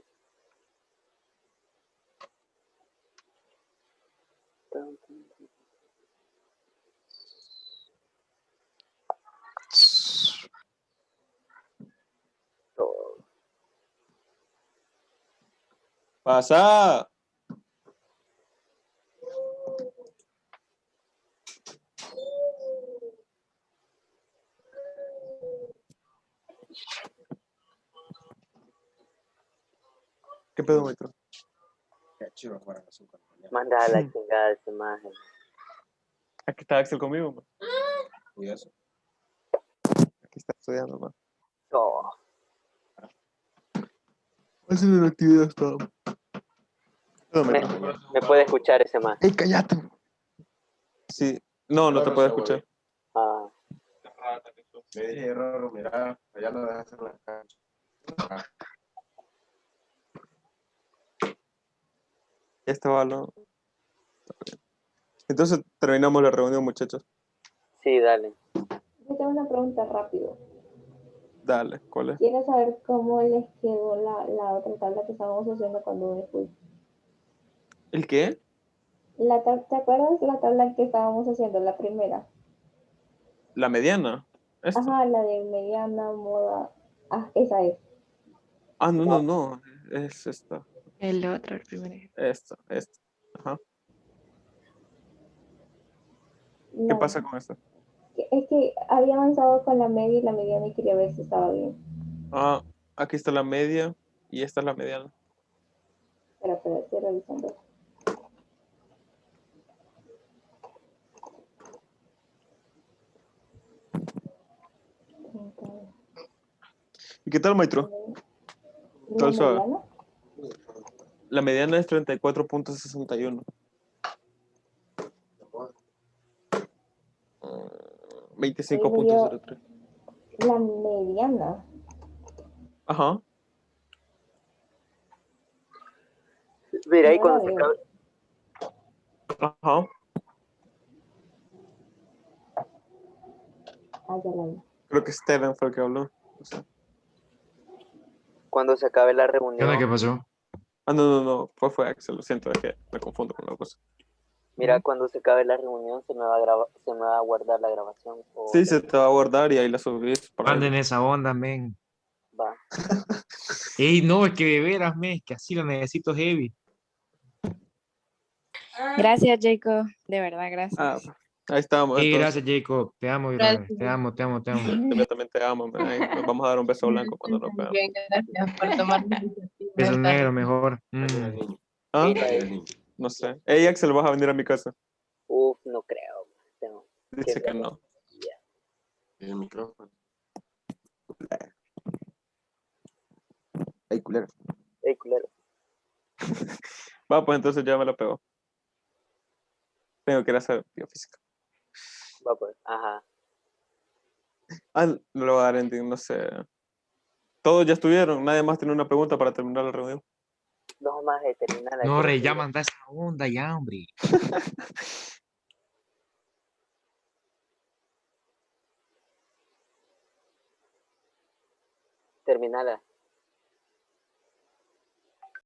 Speaker 3: ¡Pasa! ¿Qué pedo, maestro?
Speaker 6: Manda a la chingada esa imagen.
Speaker 3: Aquí está Axel conmigo, man. Aquí está estudiando, man.
Speaker 6: Oh,
Speaker 3: Haciendo la actividad está.
Speaker 6: me puede escuchar ese más.
Speaker 3: ¡Ey, cállate! Sí. No te puedo escuchar.
Speaker 6: Ah,
Speaker 9: Le dije, Roro, mira, allá no dejas hacer la cancha.
Speaker 3: Este balón. Entonces terminamos la reunión, muchachos.
Speaker 6: sí, dale.
Speaker 2: Yo tengo una pregunta rápido.
Speaker 3: Dale, ¿cuál es?
Speaker 2: Quiero saber cómo les quedó la otra tabla que estábamos haciendo cuando me fui.
Speaker 3: ¿El qué?
Speaker 2: ¿Te acuerdas la tabla que estábamos haciendo, la primera?
Speaker 3: La mediana. Esta.
Speaker 2: Ajá, la de mediana, moda. Ah, esa es.
Speaker 3: Ah, no. Es esta.
Speaker 1: El otro, el primero.
Speaker 3: Esta. Ajá. ¿Qué
Speaker 2: La-
Speaker 3: pasa con esta?
Speaker 2: es que había avanzado con la media y la mediana y quería ver si estaba bien.
Speaker 3: Ah, aquí está la media y esta es la mediana.
Speaker 2: Espera, estoy revisando.
Speaker 3: ¿Y qué tal, maestro?
Speaker 2: ¿La
Speaker 3: Todo suave.
Speaker 2: mediana?
Speaker 3: La mediana es 34.61. 25.03.
Speaker 2: La mediana.
Speaker 3: Ajá.
Speaker 6: Mira, y
Speaker 2: No
Speaker 6: cuando
Speaker 2: la
Speaker 6: se
Speaker 2: veo.
Speaker 6: acabe,
Speaker 3: Ajá.
Speaker 2: Ah, ya la vi.
Speaker 3: Creo que Steven fue el que habló. No sé.
Speaker 6: cuando se acabe la
Speaker 10: ¿Qué onda?
Speaker 6: reunión,
Speaker 10: ¿Qué pasó?
Speaker 3: Ah, no. Fue Axel. Lo siento, es que me confundo con la cosa.
Speaker 6: mira, cuando se acabe la reunión se me va a se me va a guardar la grabación.
Speaker 3: Sí, se te va a guardar y ahí la subís. Por ahí.
Speaker 10: Anden esa onda, men.
Speaker 6: Va.
Speaker 10: Ey, no, es que de veras, men, que así lo necesito heavy.
Speaker 1: Gracias, Jacob. De verdad, gracias.
Speaker 3: Ah, ahí estamos.
Speaker 10: Ey,
Speaker 3: Entonces,
Speaker 10: gracias, Jacob. Te amo, brother. Te amo, te amo, te amo.
Speaker 3: yo también te amo. Man. Ahí nos vamos a dar un beso blanco cuando nos veamos.
Speaker 4: Bien, gracias por tomar la iniciativa.
Speaker 10: Besos
Speaker 4: Está
Speaker 10: negros, mejor.
Speaker 3: Ah,
Speaker 6: Bye.
Speaker 3: no sé. Hey, Axel, vas a venir a mi casa.
Speaker 6: Uf, no creo. Tengo
Speaker 3: Dice que
Speaker 6: ver
Speaker 3: no.
Speaker 6: ya.
Speaker 9: El micrófono.
Speaker 3: Ay, culero.
Speaker 6: Ey, culero.
Speaker 3: Va, pues entonces ya me la pegó. Tengo que ir a hacer biofísica.
Speaker 6: Va pues. Ajá.
Speaker 3: Ah, no le voy a dar ending, no sé. Todos ya estuvieron. Nadie más tiene una pregunta para terminar la reunión.
Speaker 6: No más de terminar.
Speaker 10: No, rey, ya manda esa onda, ya, hombre.
Speaker 6: Terminala.